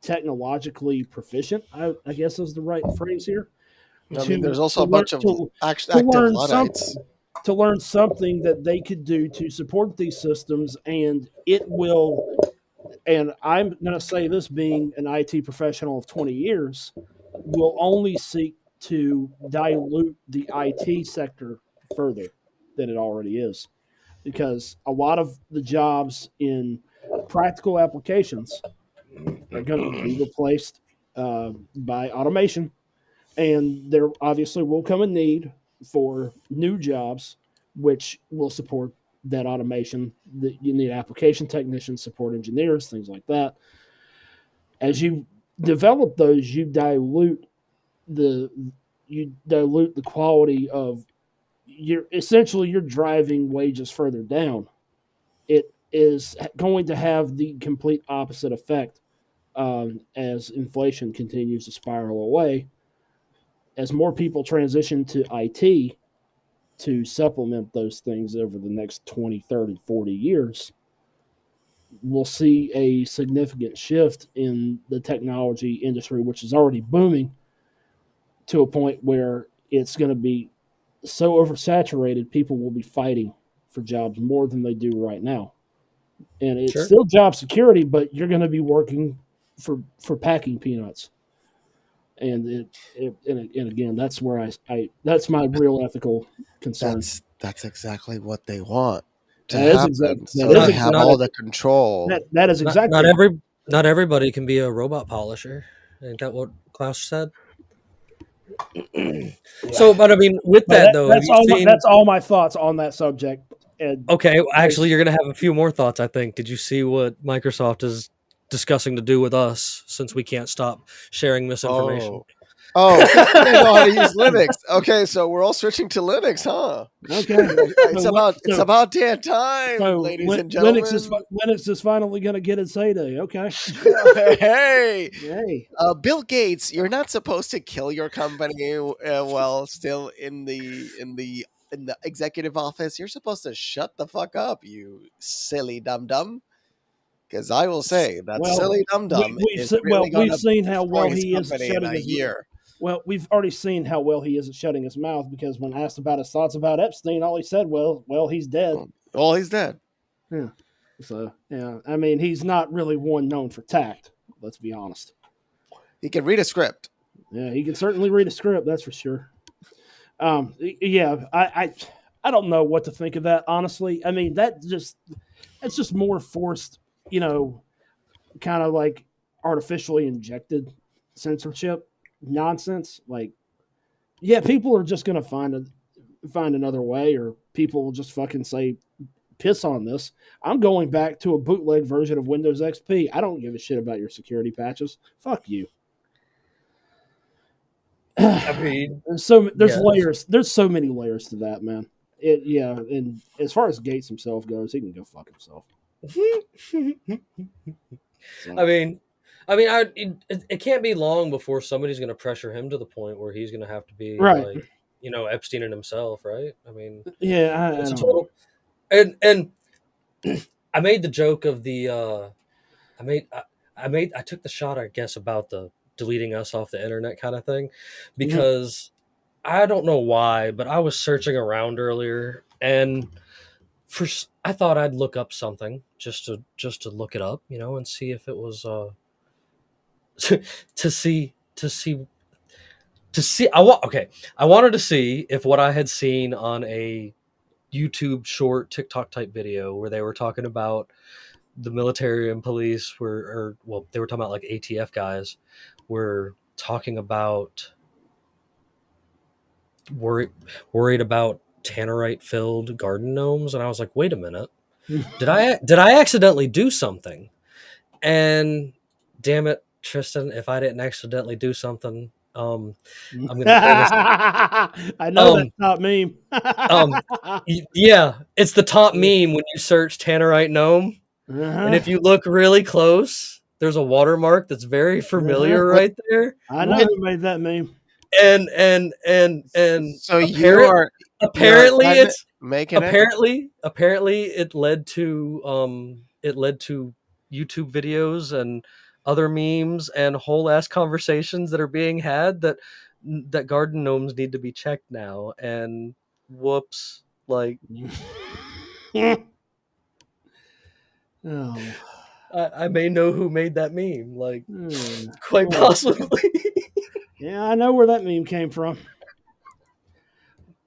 technologically proficient, I guess is the right phrase here. I mean, there's also a learn, bunch of to active learn Luddites. to learn something that they could do to support these systems, and it will. And I'm going to say this, being an IT professional of 20 years, will only seek to dilute the IT sector further than it already is, because a lot of the jobs in practical applications are going to be replaced by automation, and there obviously will come a need for new jobs which will support that automation. That you need application technicians, support engineers, things like that. As you develop those, you dilute the quality of you're driving wages further down. It is going to have the complete opposite effect as inflation continues to spiral away. As more people transition to IT to supplement those things over the next 20, 30, 40 years, we'll see a significant shift in the technology industry, which is already booming, to a point where it's going to be so oversaturated, people will be fighting for jobs more than they do right now. And it's still job security, but you're going to be working for packing peanuts. And and again, that's where that's my real ethical concern. That's exactly what they want to That happen. So they have all the control. That is exactly not everybody can be a robot polisher. Ain't that what Klaus said? So, but I mean, with that's all my thoughts on that subject. And okay, actually, you're going to have a few more thoughts, I think. Did you see what Microsoft is discussing to do with us, since we can't stop sharing misinformation? They know how to use Linux. Okay, so we're all switching to Linux, huh? Okay, it's about damn time, ladies and gentlemen. Linux is finally going to get its heyday. Okay. Hey. Bill Gates, you're not supposed to kill your company while still in the executive office. You're supposed to shut the fuck up, you silly dum-dum. Because I will say that silly dum-dum we've seen how well he is shutting his year. Well, we've already seen how well he isn't shutting his mouth, because when asked about his thoughts about Epstein, all he said, well, he's dead. Well, he's dead. Yeah. So, yeah, I mean, he's not really one known for tact. Let's be honest. He can read a script. Yeah, he can certainly read a script. That's for sure. Yeah, I don't know what to think of that, honestly. I mean, that's just more forced, kind of like artificially injected censorship nonsense. Like, yeah, people are just going to find another way, or people will just fucking say, piss on this. I'm going back to a bootleg version of Windows XP. I don't give a shit about your security patches. Fuck you. I mean, there's layers. There's so many layers to that, man. And as far as Gates himself goes, he can go fuck himself. So. I mean, it can't be long before somebody's going to pressure him to the point where he's going to have to be like, Epstein and himself, right? I mean, yeah, it's a total. And I made the joke of the. I took the shot, I guess, about the deleting us off the internet kind of thing, because I don't know why, but I was searching around earlier, and I thought I'd look up something just to look it up, and see if it was to see. I wanted to see if what I had seen on a YouTube short TikTok type video where they were talking about the military and police they were talking about like ATF guys were talking about worried about tannerite filled garden gnomes, and I was like, wait a minute, did I accidentally do something? And damn it, Tristan, if I didn't accidentally do something, I'm gonna play this. I know that's not meme. Yeah, it's the top meme when you search Tannerite gnome, and if you look really close, there's a watermark that's very familiar right there. I know who made that meme. And so you're making apparently it led to YouTube videos and other memes and whole ass conversations that are being had that garden gnomes need to be checked now, and whoops, like I may know who made that meme, like quite possibly. Yeah, I know where that meme came from.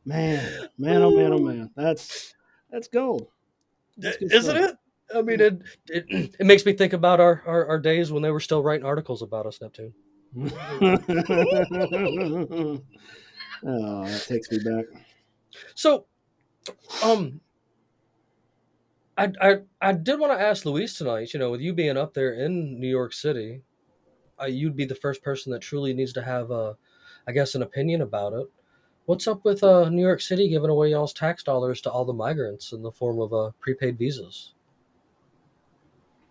Man, oh man. That's gold. Isn't it? I mean, it makes me think about our days when they were still writing articles about us, Neptune. Oh, that takes me back. So, I did want to ask Luis tonight, with you being up there in New York City, you'd be the first person that truly needs to have an opinion about it. What's up with New York City giving away y'all's tax dollars to all the migrants in the form of prepaid visas?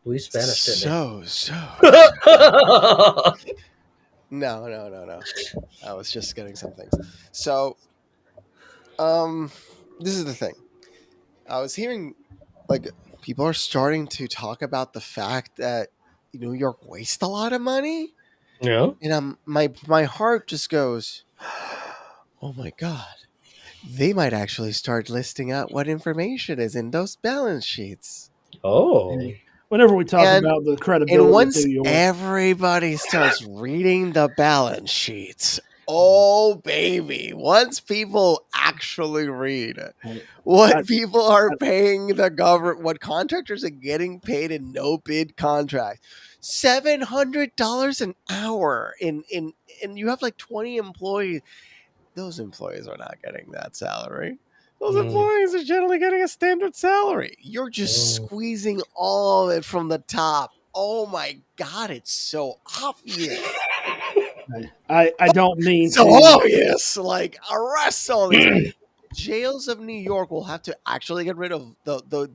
Luis Spanish didn't No. I was just getting some things. So, this is the thing. I was hearing, people are starting to talk about the fact that New York wastes a lot of money. Yeah. And my heart just goes, oh my God. They might actually start listing out what information is in those balance sheets. Oh. Whenever we talk about the credibility and once of New York, everybody starts reading the balance sheets, oh baby, once people actually read what people are paying the government, what contractors are getting paid in no bid contracts, $700 an hour and you have 20 employees. Those employees are not getting that salary. Those employees are generally getting a standard salary. You're just squeezing all of it from the top. Oh my God, it's so obvious. I don't mean so obvious. Arrest all these. Jails of New York will have to actually get rid of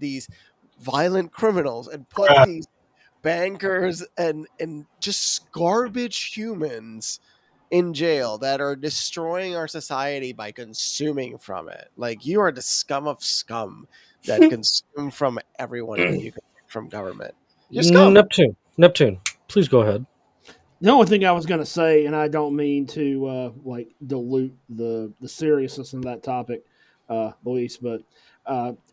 these violent criminals and put these bankers and just garbage humans in jail that are destroying our society by consuming from it. You are the scum of scum that consume from everyone that you can from government. You're scum. Neptune, please go ahead. The only thing I was going to say, and I don't mean to dilute the seriousness in that topic, Luis, but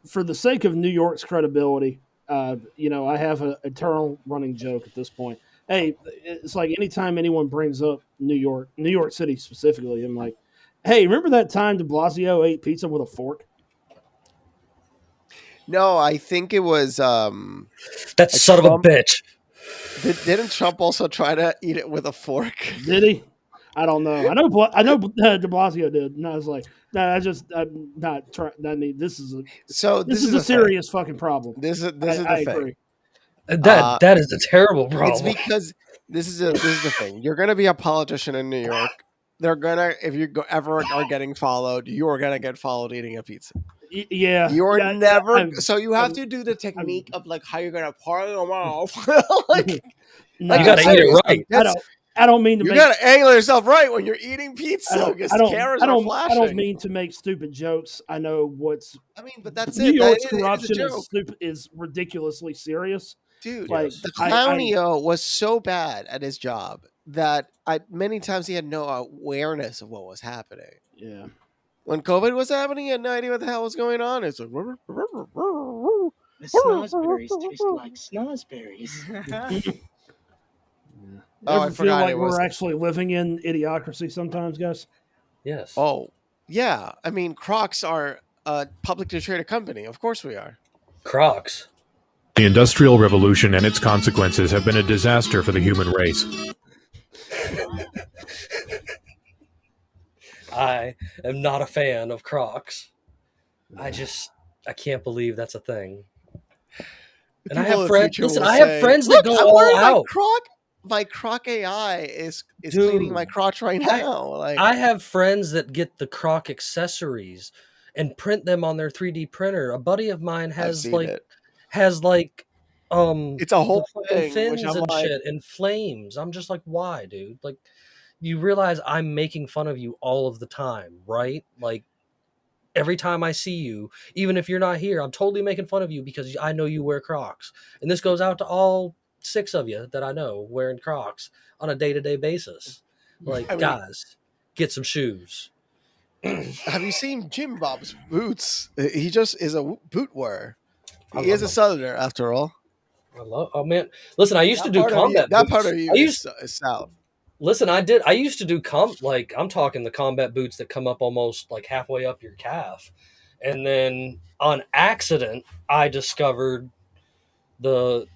for the sake of New York's credibility, I have an eternal running joke at this point. Hey, it's like anytime anyone brings up New York City specifically, I'm like, hey, remember that time de Blasio ate pizza with a fork? No, I think it was that son Trump, of a bitch. Didn't Trump also try to eat it with a fork? Did he? I don't know. I know de Blasio did, and I was like, I'm not trying. I mean, this is a serious fucking problem. This is the thing. Agree. That is a terrible problem. It's because this is the thing. You're going to be a politician in New York. They're gonna, if you ever are getting followed, you are gonna get followed eating a pizza. Yeah, you're never. So you have to do the technique of how you're gonna pour them off. You gotta eat it right. I don't mean to. You gotta angle yourself right when you're eating pizza because cameras are flashing. I don't mean to make stupid jokes. I know what's. But that's New York's corruption is ridiculously serious. Dude, the Clownio was so bad at his job that many times he had no awareness of what was happening. Yeah. When COVID was happening, he had no idea what the hell was going on. It's like, the snozberries taste like snozberries. I forgot like we're actually living in idiocracy sometimes, guys. Yes. Oh, yeah. I mean, Crocs are a publicly traded company. Of course we are. Crocs. The Industrial Revolution and its consequences have been a disaster for the human race. I am not a fan of Crocs. I can't believe that's a thing. And I have friends. Listen, I have friends that go all out. my Croc AI is Dude, cleaning my crotch right now. I have friends that get the Croc accessories and print them on their 3D printer. A buddy of mine has it. It's a whole the fucking thing, which fins I'm and like, shit and flames. I'm just like, why, dude? Like, you realize I'm making fun of you all of the time, right? Like, every time I see you, even if you're not here, I'm totally making fun of you because I know you wear Crocs. And this goes out to all 6 of you that I know wearing Crocs on a day-to-day basis. Like, guys, get some shoes. Have you seen JimBob's boots? He just is a boot wearer. He is a Southerner, after all. Oh man, listen, I used to do combat boots. That part of you is South. Listen, I used to do I'm talking the combat boots that come up almost like halfway up your calf. And then on accident, I discovered the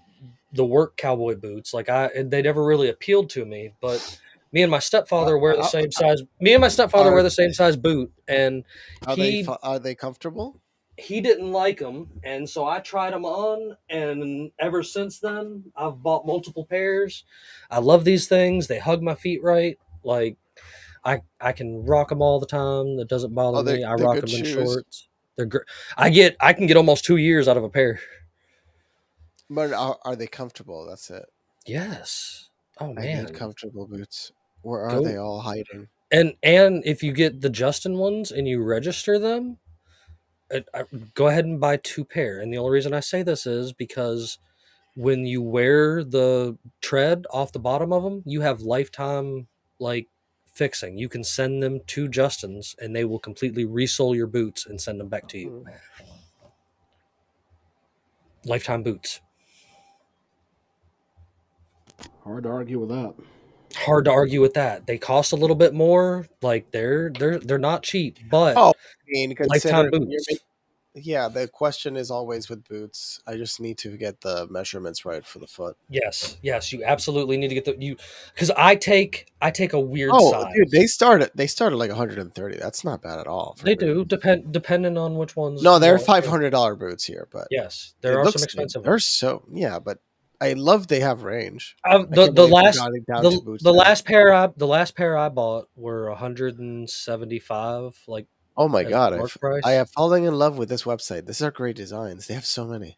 work cowboy boots. Like they never really appealed to me, but me and my stepfather wear the same size. Me and my stepfather wear the same size boot, and are they comfortable? He didn't like them, and so I tried them on, and ever since then, I've bought multiple pairs. I love these things. They hug my feet right. Like I can rock them all the time. That doesn't bother me. I rock them in shorts. They're great. I can get almost 2 years out of a pair. But are they comfortable? That's it. Yes. Oh man, I need comfortable boots. Where are they all hiding? And if you get the Justin ones and you register them, go ahead and buy 2 pair. And the only reason I say this is because when you wear the tread off the bottom of them, you have lifetime fixing. You can send them to Justin's and they will completely resole your boots and send them back to you. Lifetime boots. Hard to argue with that. Hard to argue with that. They cost a little bit more. Like they're not cheap, but lifetime boots. Yeah, the question is always with boots. I just need to get the measurements right for the foot. Yes, you absolutely need to get because I take a weird size. Dude, they started like 130. That's not bad at all. They do depending on which ones. No, they're $500 boots here, but yes, there are some expensive. They're but I love they have range. The last pair I bought were 175. Like, oh my god, I am falling in love with this website. These are great designs. They have so many.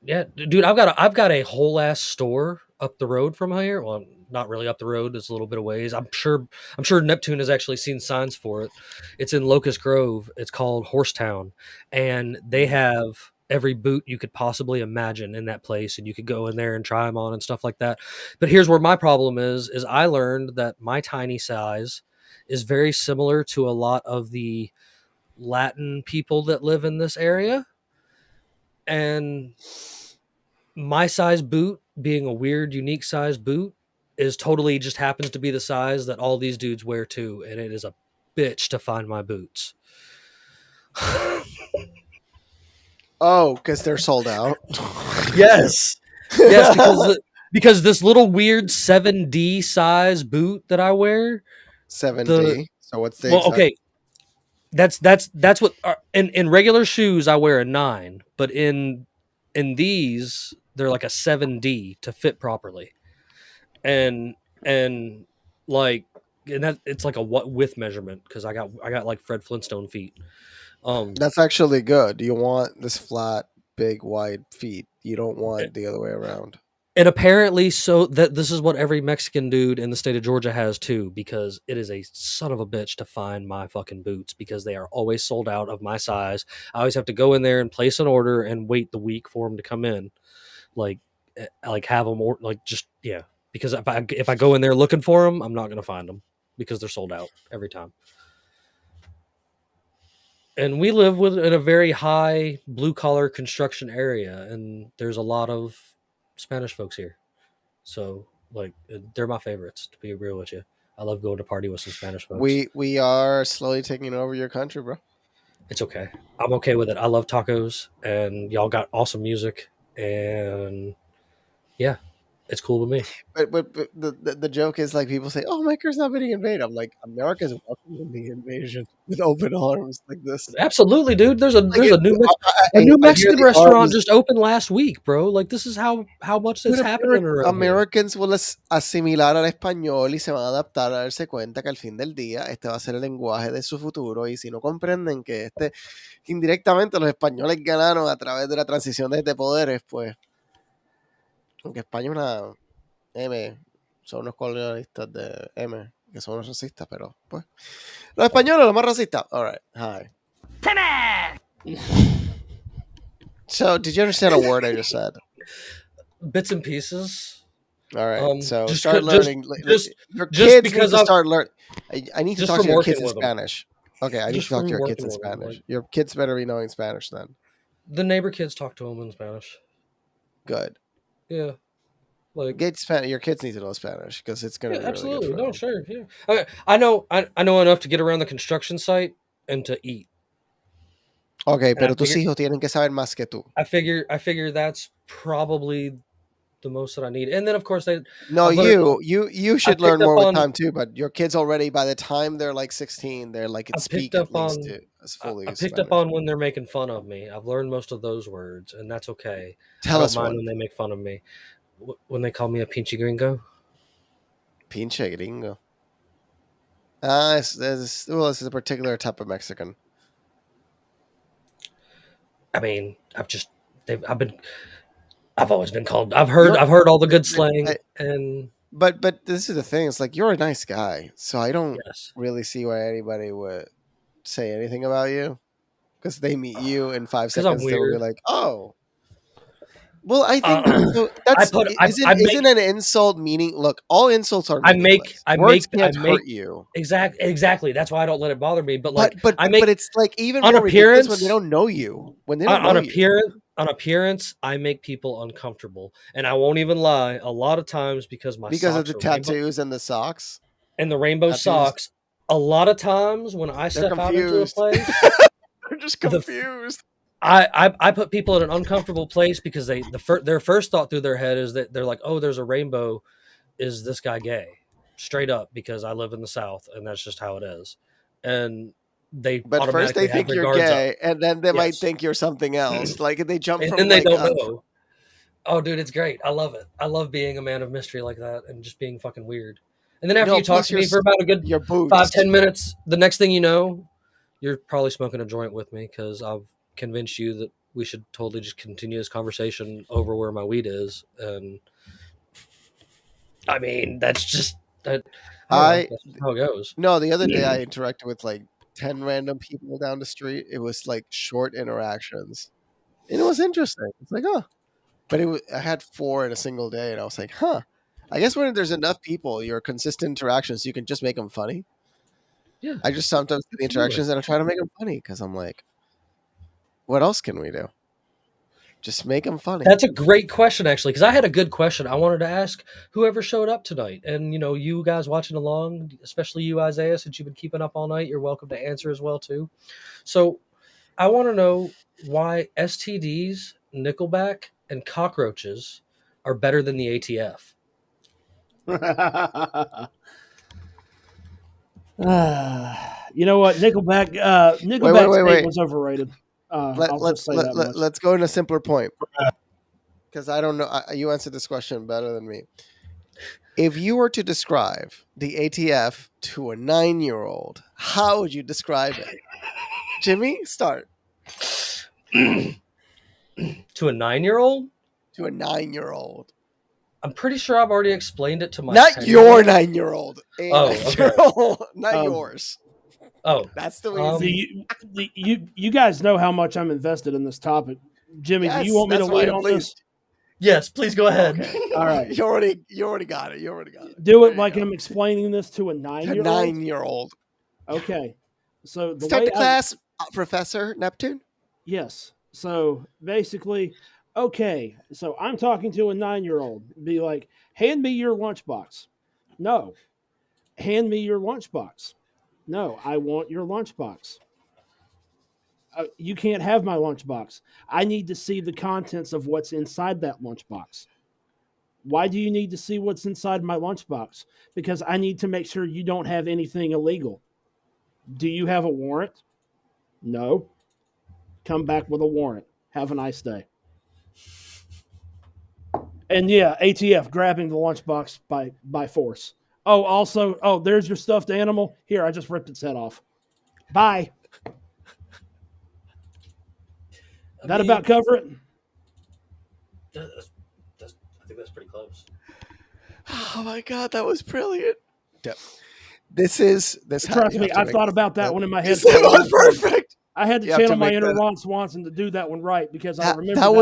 Yeah, dude, I've got a whole ass store up the road from here. Well, not really up the road. It's a little bit of ways. I'm sure Neptune has actually seen signs for it. It's in Locust Grove. It's called Horsetown, and they have every boot you could possibly imagine in that place, and you could go in there and try them on and stuff like that. But here's where my problem is I learned that my tiny size is very similar to a lot of the Latin people that live in this area. And my size boot, being a weird, unique size boot, is totally just happens to be the size that all these dudes wear too. And it is a bitch to find my boots. Oh, because they're sold out. Yes, because this little weird 7D size boot that I wear. 7D. So what's the okay? That's what in regular shoes I wear a 9, but in these they're like a 7D to fit properly, and that it's like a width measurement because I got like Fred Flintstone feet. That's actually good. You want this flat, big, wide feet. You don't want the other way around. And apparently, so that this is what every Mexican dude in the state of Georgia has too, because it is a son of a bitch to find my fucking boots because they are always sold out of my size. I always have to go in there and place an order and wait the week for them to come in, like have them or because if I go in there looking for them, I'm not going to find them because they're sold out every time. And we live in a very high blue collar construction area, and there's a lot of Spanish folks here. So they're my favorites, to be real with you. I love going to party with some Spanish folks. We are slowly taking over your country, bro. It's okay. I'm okay with it. I love tacos, and y'all got awesome music, and yeah, It's cool with me. But the joke is like people say, "Oh, America's not being invaded." I'm like, America's welcoming the invasion with open arms like this. Absolutely, dude. There's a Like New Mexican restaurant just opened last week, bro. Like this is how much that's happening around Americans will asimilar al español y se van a adaptar a darse cuenta que al fin del día este va a ser el lenguaje de su futuro y si no comprenden que indirectamente los españoles ganaron a través de la transición de poderes, pues aunque España es una son unos colonialistas de que son unos racistas, pero pues los españoles los más racistas. All right, hi. So, did you understand a word I just said? Bits and pieces. All right, so just, start learning. Your kids need to start learning. I need to talk to your kids in Spanish. Okay, I need to talk to your kids in Spanish. Your kids better be knowing Spanish then. The neighbor kids talk to them in Spanish. Good. Yeah. Like get Spanish. Your kids need to know Spanish because it's going to be absolutely. Really good for them. Sure. Yeah. Okay. I know enough to get around the construction site and to eat. Okay, pero tus hijos tienen que saber más que tú. I figure that's probably the most that I need. And then of course you should learn more with time too, but your kids already by the time they're like 16, they're like can speak at least fully. I picked up on when they're making fun of me. I've learned most of those words and that's okay. Tell us when they make fun of me. When they call me a pinche gringo. Pinche gringo. This is a particular type of Mexican. I mean, I've always been called. I've heard all the good slang, but this is the thing. It's like you're a nice guy, so I don't really see why anybody would say anything about you because they meet you in 5 seconds. They'll be like, "Oh." Well, I think isn't an insult meaning. Look, all insults are meaningless. Words can't hurt you. Exactly. That's why I don't let it bother me. But but it's like even on more appearance when they don't know you. When they don't on appearance, I make people uncomfortable, and I won't even lie. A lot of times because of the tattoos and the socks and the rainbow socks. A lot of times when I step out into a place, they're just confused. I put people in an uncomfortable place because their first thought through their head is that they're like, oh, there's a rainbow. Is this guy gay? Straight up, because I live in the South and that's just how it is. And but first they think you're gay, and then they might think you're something else. Like they jump and from. Then they don't know. Oh, dude, it's great. I love it. I love being a man of mystery like that and just being fucking weird. And then after you talk to me for about a good 5-10 minutes, the next thing you know, you're probably smoking a joint with me because I've convince you that we should totally just continue this conversation over where my weed is. And I mean, that's just that's how it goes. No, the other day I interacted with like 10 random people down the street. It was like short interactions and it was interesting. It's like, but I had 4 in a single day and I was like, I guess when there's enough people, your consistent interactions, you can just make them funny. Yeah. I just sometimes do the interactions and I try to make them funny because I'm like, what else can we do? Just make them funny. That's a great question, actually, because I had a good question I wanted to ask whoever showed up tonight. And, you guys watching along, especially you, Isaiah, since you've been keeping up all night, you're welcome to answer as well, too. So I want to know why STDs, NickleBack, and Cockroaches are better than the ATF. You know what? NickleBack was overrated. Let's go in a simpler point because I don't know. You answered this question better than me. If you were to describe the ATF to a 9-year-old, how would you describe it? Jimmy, start. To a 9-year-old? To a 9-year-old. I'm pretty sure I've already explained it to my. Not your 9-year-old. Okay. Not yours. Oh, that's the way. You guys know how much I'm invested in this topic, Jimmy. Do you want me to wait on this? Yes, please go ahead. Okay. All right, you already got it. Do it like I'm explaining this to a 9-year-old. 9-year-old. Okay, so start the class, Professor Neptune. Yes. So basically, okay. So I'm talking to a 9-year-old. Be like, hand me your lunchbox. No. Hand me your lunchbox. No, I want your lunchbox. You can't have my lunchbox. I need to see the contents of what's inside that lunchbox. Why do you need to see what's inside my lunchbox? Because I need to make sure you don't have anything illegal. Do you have a warrant? No. Come back with a warrant. Have a nice day. And yeah, ATF grabbing the lunchbox by force. Oh, also, there's your stuffed animal. Here, I just ripped its head off. Bye. About cover it? I think that's pretty close. Oh my God, that was brilliant. Yep. Trust me, I thought about that one in my head. That was perfect. I had to channel my inner Ron Swanson to do that one right because I remember that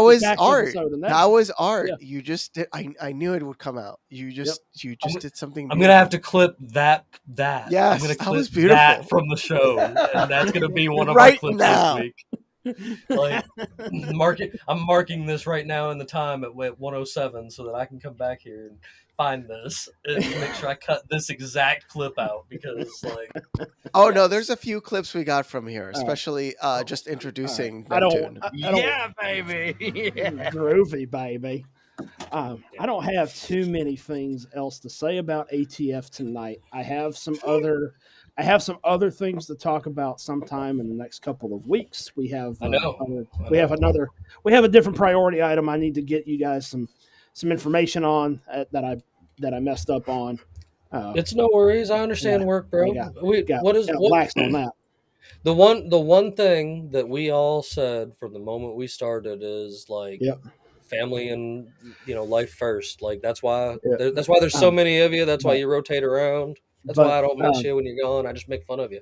was art. That was art. Yeah. You just did. I knew it would come out. You just did something. I'm gonna have to clip that. Yes, I'm gonna clip that was beautiful. that from the show, and that's gonna be one of right my clips now. this week. Like, I'm marking this right now in the time at 107 so that I can come back here and find this and make sure I cut this exact clip out because no, there's a few clips we got from here, especially just introducing Neptune. Yeah, baby. Yeah. Groovy, baby. I don't have too many things else to say about ATF tonight. I have some other things to talk about sometime in the next couple of weeks. We have we have a different priority item I need to get you guys some information on that I messed up on. It's no worries. I understand work, bro. Waxed on that. The one thing that we all said from the moment we started is family and life first. Like that's why there's so many of you. That's why you rotate around. That's why I don't miss you when you're gone. I just make fun of you.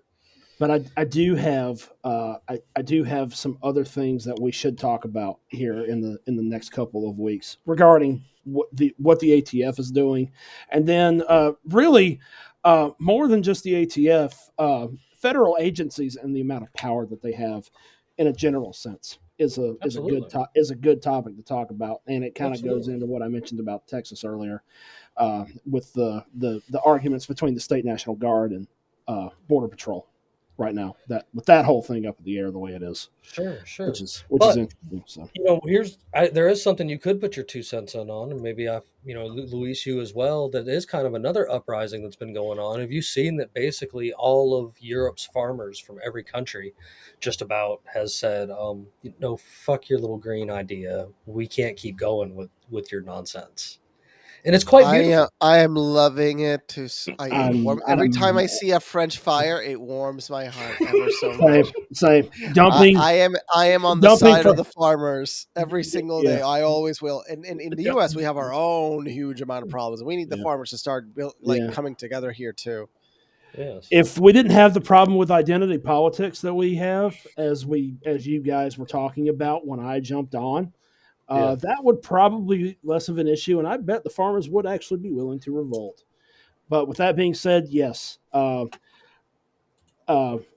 But I do have I do have some other things that we should talk about here in the next couple of weeks regarding what the ATF is doing, and then really more than just the ATF, federal agencies and the amount of power that they have in a general sense is a good topic to talk about, and it kind of goes into what I mentioned about Texas earlier with the arguments between the state National Guard and Border Patrol. Right now, with that whole thing up in the air the way it is, sure, which is interesting. So there is something you could put your 2 cents on, and maybe Luis, you as well. That is kind of another uprising that's been going on. Have you seen that? Basically, all of Europe's farmers from every country, just about, has said, "No, fuck your little green idea. We can't keep going with your nonsense." And it's quite beautiful. I am loving it. Every time I see a French fire, it warms my heart ever so much. Same. Dumping. I am on the side of the farmers every single day. I always will. And in the U.S., we have our own huge amount of problems. We need the farmers to start coming together here too. Yes. If we didn't have the problem with identity politics that we have, as you guys were talking about when I jumped on. That would probably be less of an issue, and I bet the farmers would actually be willing to revolt. But with that being said, yes, the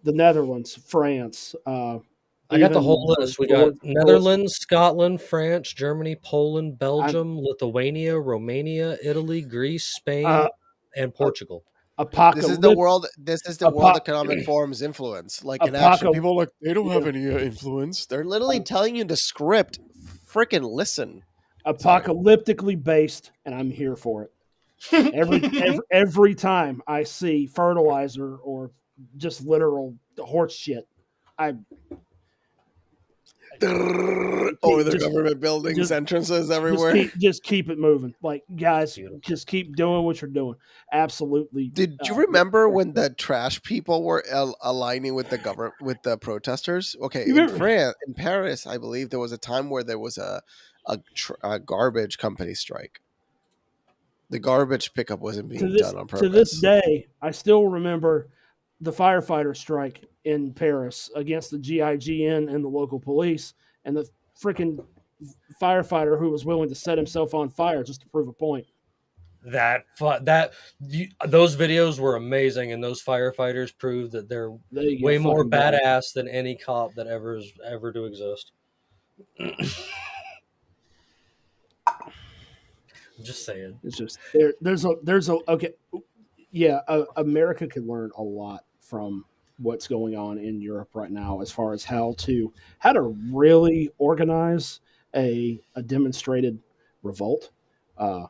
Netherlands, France. I got the whole list. We got Netherlands, Scotland, France, Germany, Poland, Belgium, Lithuania, Romania, Italy, Greece, Spain, and Portugal. This is the World Economic Forum's influence. Like in action, people are like, they don't have any influence. They're literally telling you the script. Freaking listen. Apocalyptically based, and I'm here for it. Every time I see fertilizer or just literal horse shit, over the government buildings, entrances everywhere. Just keep it moving. Like, guys, just keep doing what you're doing. Absolutely. Did you remember when the trash people were aligning with the government, with the protesters? Okay, in Paris, I believe there was a time where there was a garbage company strike. The garbage pickup wasn't being done on purpose. To this day, I still remember the firefighter strike in Paris against the GIGN and the local police, and the freaking firefighter who was willing to set himself on fire just to prove a point. Those videos were amazing, and those firefighters proved that they're way more badass than any cop that ever to exist. I'm just saying. It's just America could learn a lot from what's going on in Europe right now as far as how to really organize a demonstrated revolt. Like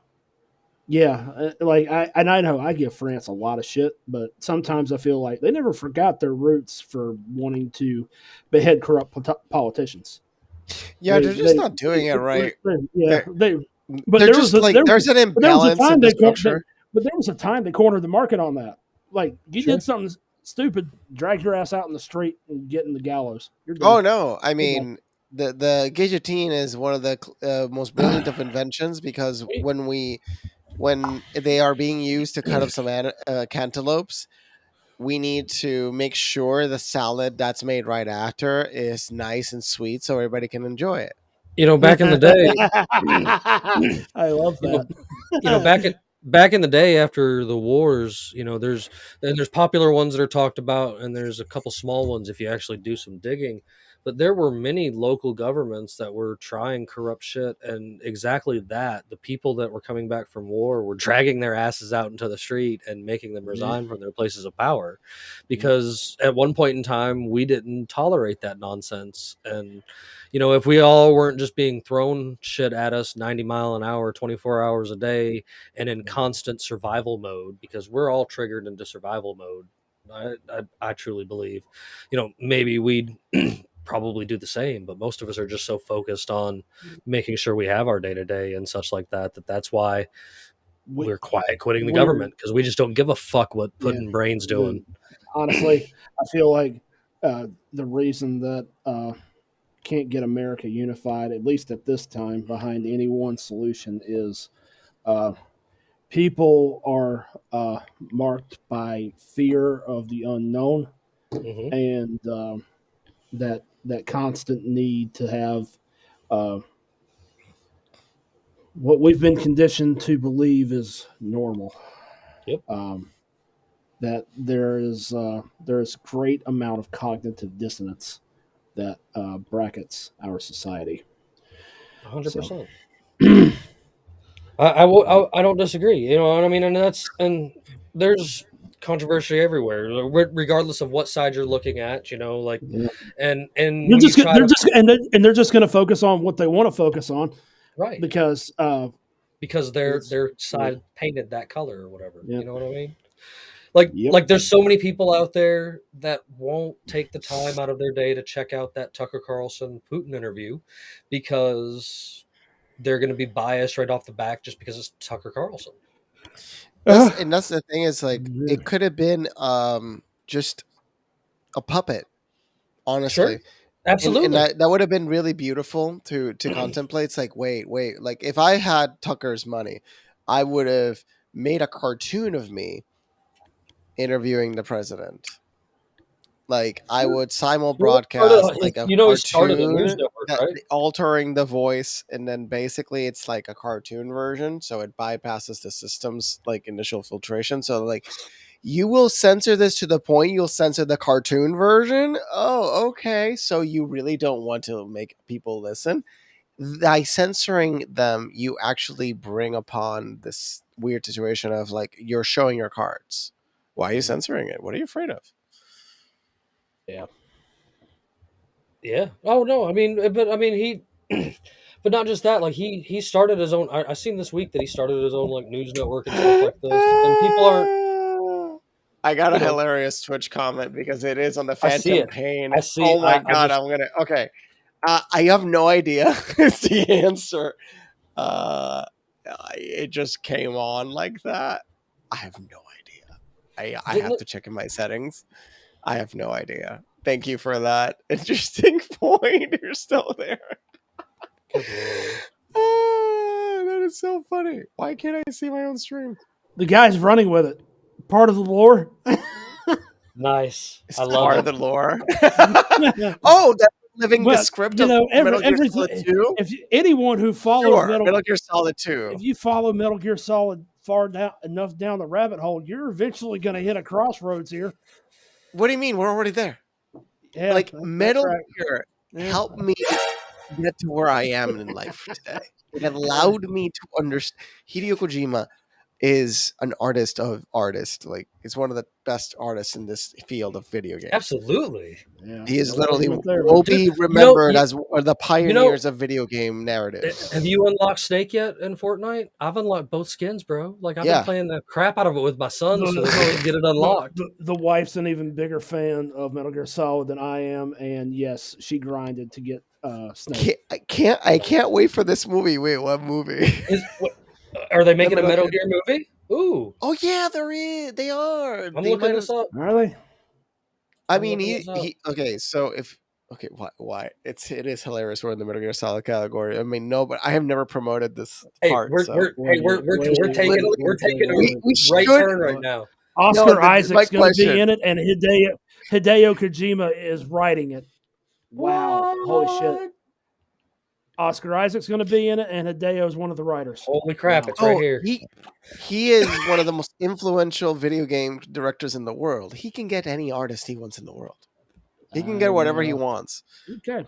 I know I give France a lot of shit, but sometimes I feel like they never forgot their roots for wanting to behead corrupt politicians. Yeah, they're just not doing it right. But they're there just was like there's an imbalance in the structure. But there was a time they cornered the market on that. Like you Sure. did something stupid, drag your ass out in the street and get in the gallows. You're Oh no, I mean the guillotine is one of the most brilliant of inventions, because when they are being used to cut up some cantaloupes, we need to make sure the salad that's made right after is nice and sweet so everybody can enjoy it. You know, back in the day, I love that. Back in the day after the wars, there's popular ones that are talked about, and there's a couple small ones if you actually do some digging. But there were many local governments that were trying corrupt shit, and exactly that. The people that were coming back from war were dragging their asses out into the street and making them resign from their places of power, because at one point in time we didn't tolerate that nonsense. And if we all weren't just being thrown shit at us 90 mile an hour, 24 hours a day, and in constant survival mode, because we're all triggered into survival mode. I truly believe, maybe we'd probably do the same, but most of us are just so focused on making sure we have our day to day and such like that. That's why we're quiet quitting the government, because we just don't give a fuck what Putin brain's doing. Honestly, I feel like the reason that can't get America unified, at least at this time, behind any one solution is people are marked by fear of the unknown, and that constant need to have what we've been conditioned to believe is normal. Yep. That there is great amount of cognitive dissonance that brackets our society. 100%. I don't disagree. You know what I mean? And there's controversy everywhere, regardless of what side you're looking at. And they're just going to focus on what they want to focus on, right? Because their side painted that color or whatever. Yep. You know what I mean? Like there's so many people out there that won't take the time out of their day to check out that Tucker Carlson Putin interview, because they're going to be biased right off the back just because it's Tucker Carlson. That's the thing, is like it could have been just a puppet, honestly. Sure. Absolutely. And that would have been really beautiful to contemplate. It's like, wait, like if I had Tucker's money, I would have made a cartoon of me interviewing the president. Like I would simul broadcast like a cartoon, altering the voice, and then basically it's like a cartoon version, so it bypasses the system's like initial filtration. So like, you will censor this to the point you'll censor the cartoon version. Oh, okay. So you really don't want to make people listen. By censoring them, you actually bring upon this weird situation of like, you're showing your cards. Why are you censoring it? What are you afraid of? Yeah. Oh no. He, but not just that. Like he started his own. I seen this week that he started his own like news network and stuff like this. And people aren't. I got a hilarious Twitch comment because it is on the Phantom Pain. Oh my god! I'm gonna. Okay. I have no idea. It's the answer. It just came on like that. I have no idea. I have to check in my settings. I have no idea. Thank you for that interesting point. You're still there. That is so funny. Why can't I see my own stream? The guy's running with it. Part of the lore. Nice. I love part of the lore. Oh, that's living the script of Metal Gear Solid 2? Anyone who follows Metal Gear Solid 2. If you follow Metal Gear Solid far enough down the rabbit hole, you're eventually going to hit a crossroads here. What do you mean? We're already there. Yeah, like Metal Gear helped me get to where I am in life today. It allowed me to understand. Hideo Kojima is an artist of artists. Like, he's one of the best artists in this field of video games. Absolutely. Yeah. He is No literally argument there, will man. be Dude, remembered as one of the pioneers of video game narratives. Have you unlocked Snake yet in Fortnite? I've unlocked both skins, bro. Like, I've been playing the crap out of it with my son so that we can get it unlocked. The wife's an even bigger fan of Metal Gear Solid than I am, and yes, she grinded to get Snake. I can't wait for this movie. Wait, what movie? Are they making a Metal Gear movie? Ooh. Oh yeah, there is. They are. I'm looking this up. Are they? I mean, he okay. So why? It is hilarious. We're in the Metal Gear Solid category. I mean, no, but I have never promoted this part. We're taking a right turn right now. Oscar Isaac's going to be in it, and Hideo Kojima is writing it. Wow! Holy shit! Oscar Isaac's going to be in it, and Hideo is one of the writers. Holy crap! It's right here. He is one of the most influential video game directors in the world. He can get any artist he wants in the world. He can get whatever he wants. Okay.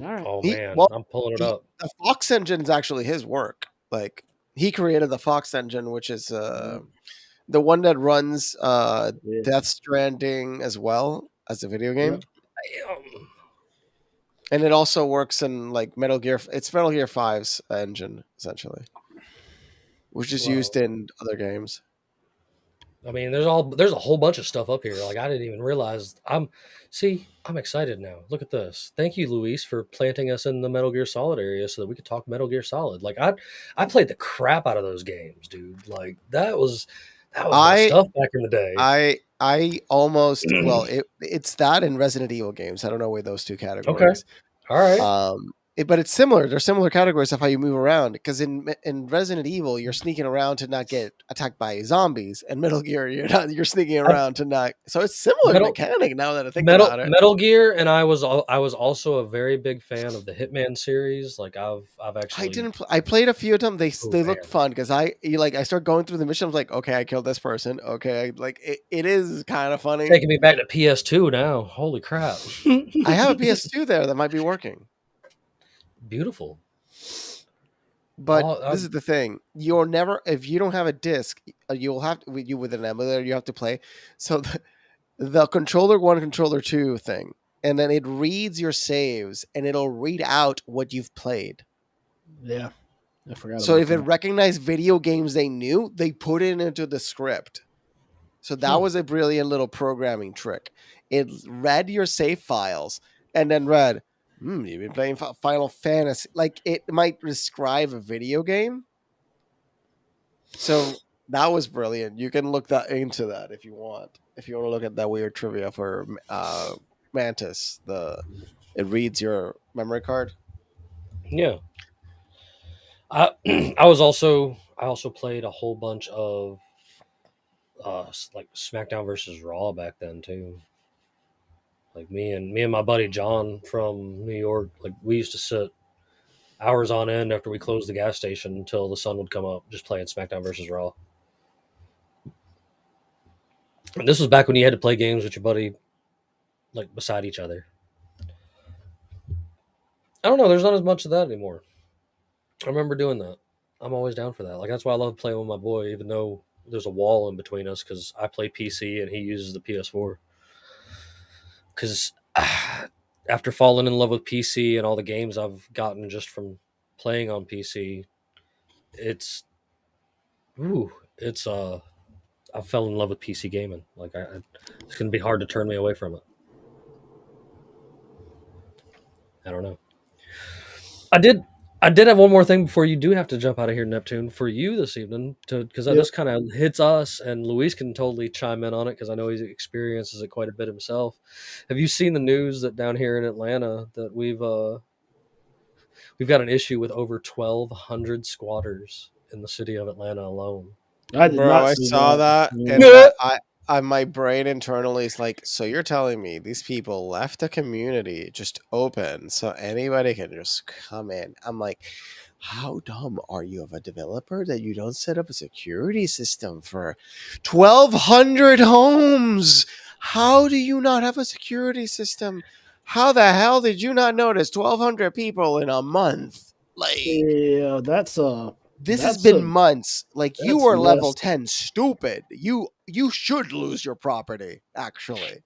All right. Oh man, I'm pulling it up. The Fox engine is actually his work. Like, he created the Fox engine, which is the one that runs Death Stranding as well as a video game. And it also works in like Metal Gear. It's Metal Gear 5's engine essentially, which is used in other games. I mean, there's a whole bunch of stuff up here. Like, I didn't even realize. I'm excited now. Look at this. Thank you, Luis, for planting us in the Metal Gear Solid area so that we could talk Metal Gear Solid. Like, I played the crap out of those games, dude. Like, that was my stuff back in the day. I almost it's that and Resident Evil games. I don't know where those two categories. Okay. All right. But it's similar. They're similar categories of how you move around. Because in Resident Evil, you're sneaking around to not get attacked by zombies, and Metal Gear, you're sneaking around to not. So it's similar mechanic. Now that I think about it, Metal Gear, and I was also a very big fan of the Hitman series. Like, I've actually I played a few of them. They looked fun because I start going through the mission. I was like, okay, I killed this person. Okay, it is kind of funny. Taking me back to PS2 now. Holy crap! I have a PS2 there that might be working. Beautiful. But this is the thing. You're never, if you don't have a disc, you'll have to, with an emulator, you have to play. So the controller 1, controller 2 thing, and then it reads your saves and it'll read out what you've played. Yeah. I forgot. So if it recognized video games they knew, they put it into the script. So that was a brilliant little programming trick. It read your save files and then read, you've been playing Final Fantasy. Like, it might describe a video game. So that was brilliant. You can look into that if you want. If you want to look at that weird trivia for Mantis, it reads your memory card. Yeah. I also played a whole bunch of like SmackDown versus Raw back then too. Like, me and my buddy John from New York, like, we used to sit hours on end after we closed the gas station until the sun would come up, just playing SmackDown versus Raw. And this was back when you had to play games with your buddy, like, beside each other. I don't know. There's not as much of that anymore. I remember doing that. I'm always down for that. Like, that's why I love playing with my boy, even though there's a wall in between us, because I play PC and he uses the PS4. Because after falling in love with PC and all the games I've gotten just from playing on PC, I fell in love with PC gaming. Like, it's going to be hard to turn me away from it. I don't know. I did have one more thing before you do have to jump out of here, Neptune, for you this evening, because this kind of hits us, and Luis can totally chime in on it because I know he experiences it quite a bit himself. Have you seen the news that down here in Atlanta that we've got an issue with over 1,200 squatters in the city of Atlanta alone? I saw that, and my brain internally is like, so you're telling me these people left the community just open so anybody can just come in? I'm like, how dumb are you of a developer that you don't set up a security system for 1,200 homes? How do you not have a security system? How the hell did you not notice 1,200 people in a month? Like, yeah, that's This has been months. Like, you are level 10 stupid. You should lose your property, actually.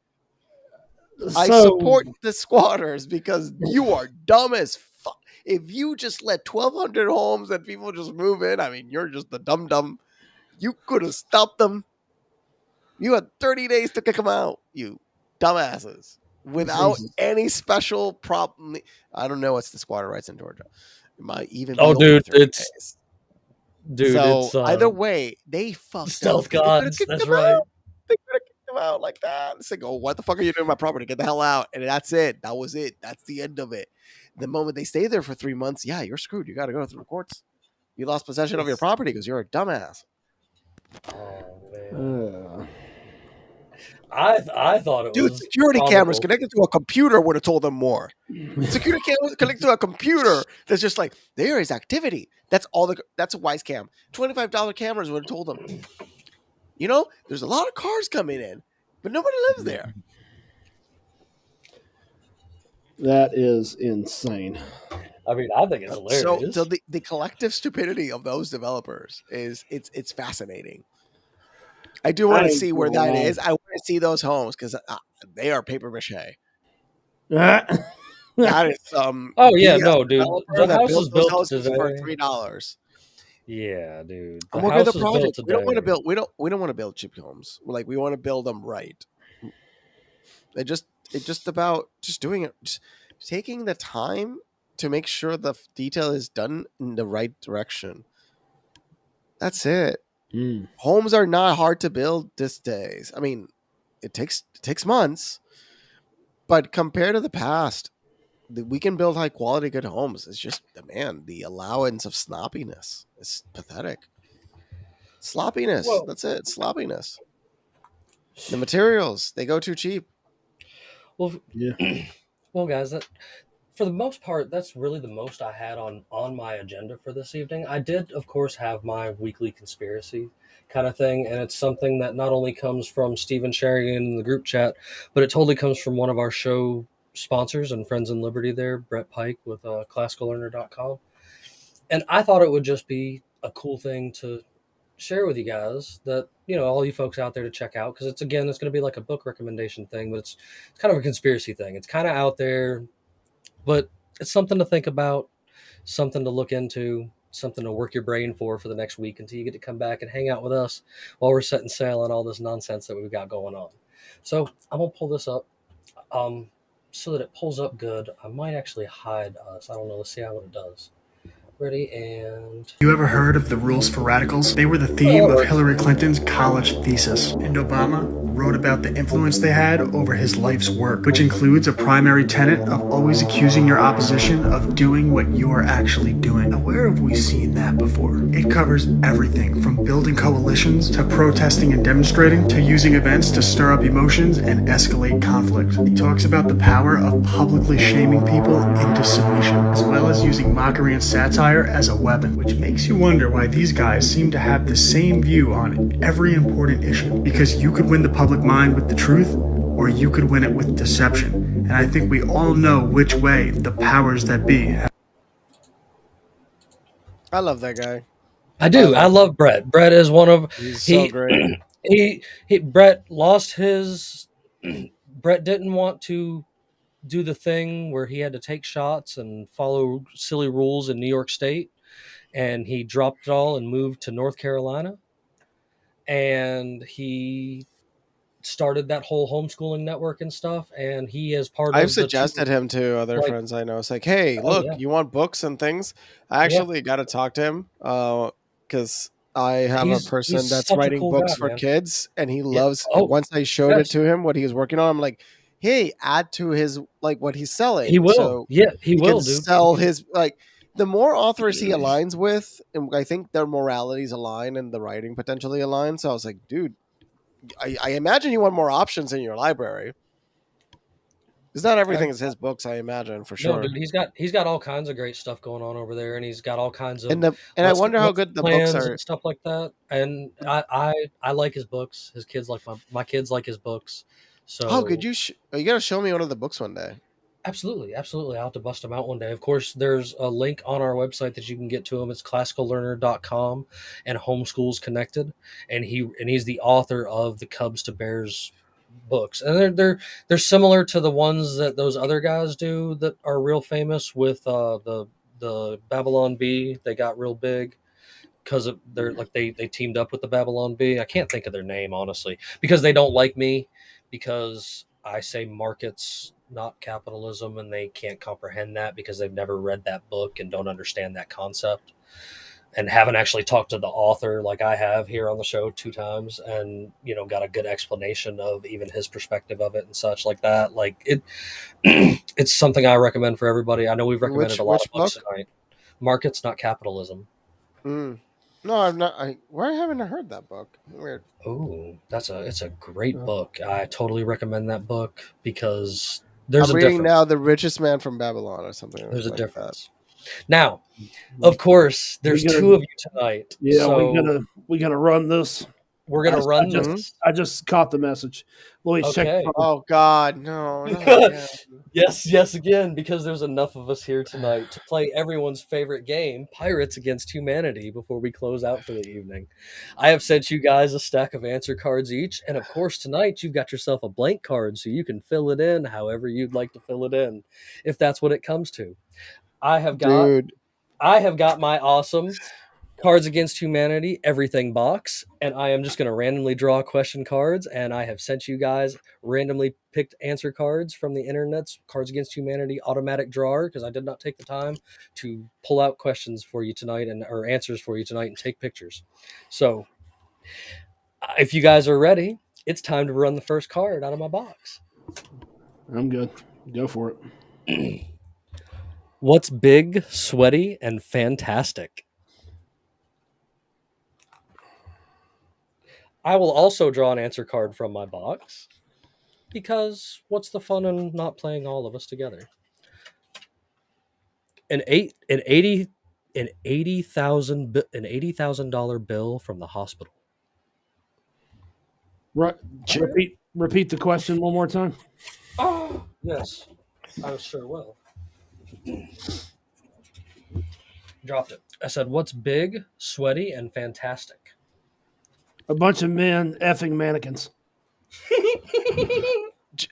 I support the squatters because you are dumb as fuck. If you just let 1,200 homes and people just move in, I mean, you're just the dumb. You could have stopped them. You had 30 days to kick them out, you dumbasses, without any special problem. I don't know what's the squatter rights in Georgia. It might even be dude, days. So it's either way, they fucked stealth up. gods. That's right. They could have kicked them out like that. It's like, oh, what the fuck are you doing with my property? Get the hell out. And that's it. That was it. That's the end of it. The moment they stay there for 3 months, yeah, you're screwed. You got to go through the courts. You lost possession of your property because you're a dumbass. Oh, man. I thought it was... security cameras connected to a computer would have told them more. Security cameras connected to a computer that's just like, there is activity. That's a wise cam. $25 cameras would have told them. You know, there's a lot of cars coming in, but nobody lives there. That is insane. I mean, I think it's hilarious. So the collective stupidity of those developers it's fascinating. I do want to see where that is. I want to see those homes because they are paper mache. That is oh yeah, no, dude. The house is built for $3. Yeah, dude. I'm working the project. We don't want to build. We don't want to build cheap homes. Like, we want to build them right. It's just about just doing it, just taking the time to make sure the detail is done in the right direction. That's it. Homes are not hard to build these days. I mean, it takes months, but compared to the past, we can build high quality, good homes. It's just, the allowance of sloppiness is pathetic. Sloppiness. Well, that's it. Sloppiness. The materials, they go too cheap. Well, yeah. Well, guys, for the most part, that's really the most I had on my agenda for this evening. I did, of course, have my weekly conspiracy kind of thing, and it's something that not only comes from Stephen sharing in the group chat, but it totally comes from one of our show sponsors and friends in Liberty there, Brett Pike with classicallearner.com. And I thought it would just be a cool thing to share with you guys, that, all you folks out there to check out, because it's going to be like a book recommendation thing, but it's kind of a conspiracy thing. It's kind of out there, but it's something to think about, something to look into, something to work your brain for the next week until you get to come back and hang out with us while we're setting sail on all this nonsense that we've got going on. So I'm going to pull this up so that it pulls up good. I might actually hide us. I don't know. Let's see how it does. Ready, and... You ever heard of the rules for radicals? They were the theme of Hillary Clinton's college thesis, and Obama wrote about the influence they had over his life's work, which includes a primary tenet of always accusing your opposition of doing what you are actually doing. Now, where have we seen that before? It covers everything from building coalitions to protesting and demonstrating to using events to stir up emotions and escalate conflict. It talks about the power of publicly shaming people into submission, as well as using mockery and satire as a weapon, which makes you wonder why these guys seem to have the same view on every important issue. Because you could win the public mind with the truth, or you could win it with deception. And I think we all know which way the powers that be have. I love that guy. I do. I love Brett. Brett is one of... He's so great. Brett lost his... Brett didn't want to do the thing where he had to take shots and follow silly rules in New York State, and he dropped it all and moved to North Carolina, and he started that whole homeschooling network and stuff, and he is part of... I've suggested him to other friends I know. It's like, hey, look, you want books and things? I actually got to talk to him because I have a person that's writing books for kids, and he loves... Once I showed it to him, what he was working on, I'm like, hey, add to his, what he's selling. He will. So he will, dude. Sell his, the more authors he aligns with, and I think their moralities align and the writing potentially align. So I was like, dude, I imagine you want more options in your library. Because not everything is his books, I imagine, for sure. No, dude, he's got all kinds of great stuff going on over there, and he's got all kinds of... And I wonder how good the books are. And stuff like that. And I like his books. His kids like my kids like his books. So, you got to show me one of the books one day. Absolutely. I'll have to bust them out one day. Of course, there's a link on our website that you can get to them. It's classicallearner.com and Homeschools Connected. And he's the author of the Cubs to Bears books. And they're similar to the ones that those other guys do that are real famous with the Babylon Bee. They got real big because they're like they teamed up with the Babylon Bee. I can't think of their name, honestly, because they don't like me because I say markets, not capitalism, and they can't comprehend that because they've never read that book and don't understand that concept and haven't actually talked to the author like I have here on the show 2 times and, got a good explanation of even his perspective of it and such like that. Like it's something I recommend for everybody. I know we've recommended a lot of books tonight. Markets, Not Capitalism. No, I've not. Why haven't I heard that book? Weird. Oh, it's a great book. I totally recommend that book because there's I'm a reading difference. now The Richest Man from Babylon or something. There's like a difference. Now, of course, there's 2 of you tonight. Yeah, so we're gonna run this. We're gonna run this. I just caught the message. Louis, Okay. check. Oh God, no. Yes, again, because there's enough of us here tonight to play everyone's favorite game, Pirates Against Humanity, before we close out for the evening. I have sent you guys a stack of answer cards each, and of course tonight you've got yourself a blank card so you can fill it in however you'd like to fill it in, if that's what it comes to. I have got my awesome Cards Against Humanity everything box, and I am just going to randomly draw question cards, and I have sent you guys randomly picked answer cards from the internet's Cards Against Humanity automatic drawer because I did not take the time to pull out questions for you tonight or answers for you tonight and take pictures. So if you guys are ready, it's time to run the first card out of my box. I'm good. Go for it. What's big, sweaty, and fantastic? I will also draw an answer card from my box because what's the fun in not playing all of us together? An $80,000 bill from the hospital. Right. Repeat the question one more time. Oh, yes, I sure will. Dropped it. I said, "What's big, sweaty, and fantastic?" A bunch of men effing mannequins.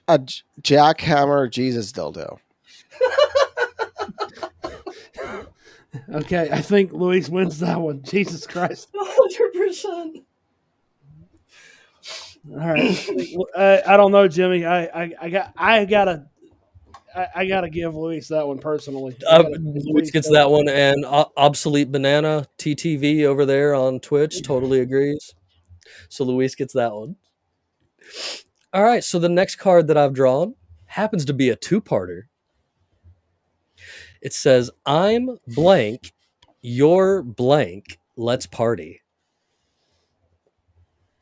A jackhammer Jesus dildo. Okay, I think Luis wins that one. Jesus Christ. 100%. All right. I don't know, Jimmy. I gotta give Luis that one personally. Luis gets that one, and Obsolete Banana TTV over there on Twitch totally agrees. So Luis gets that one. All right, so the next card that I've drawn happens to be a 2-parter. It says, "I'm blank, you're blank, let's party."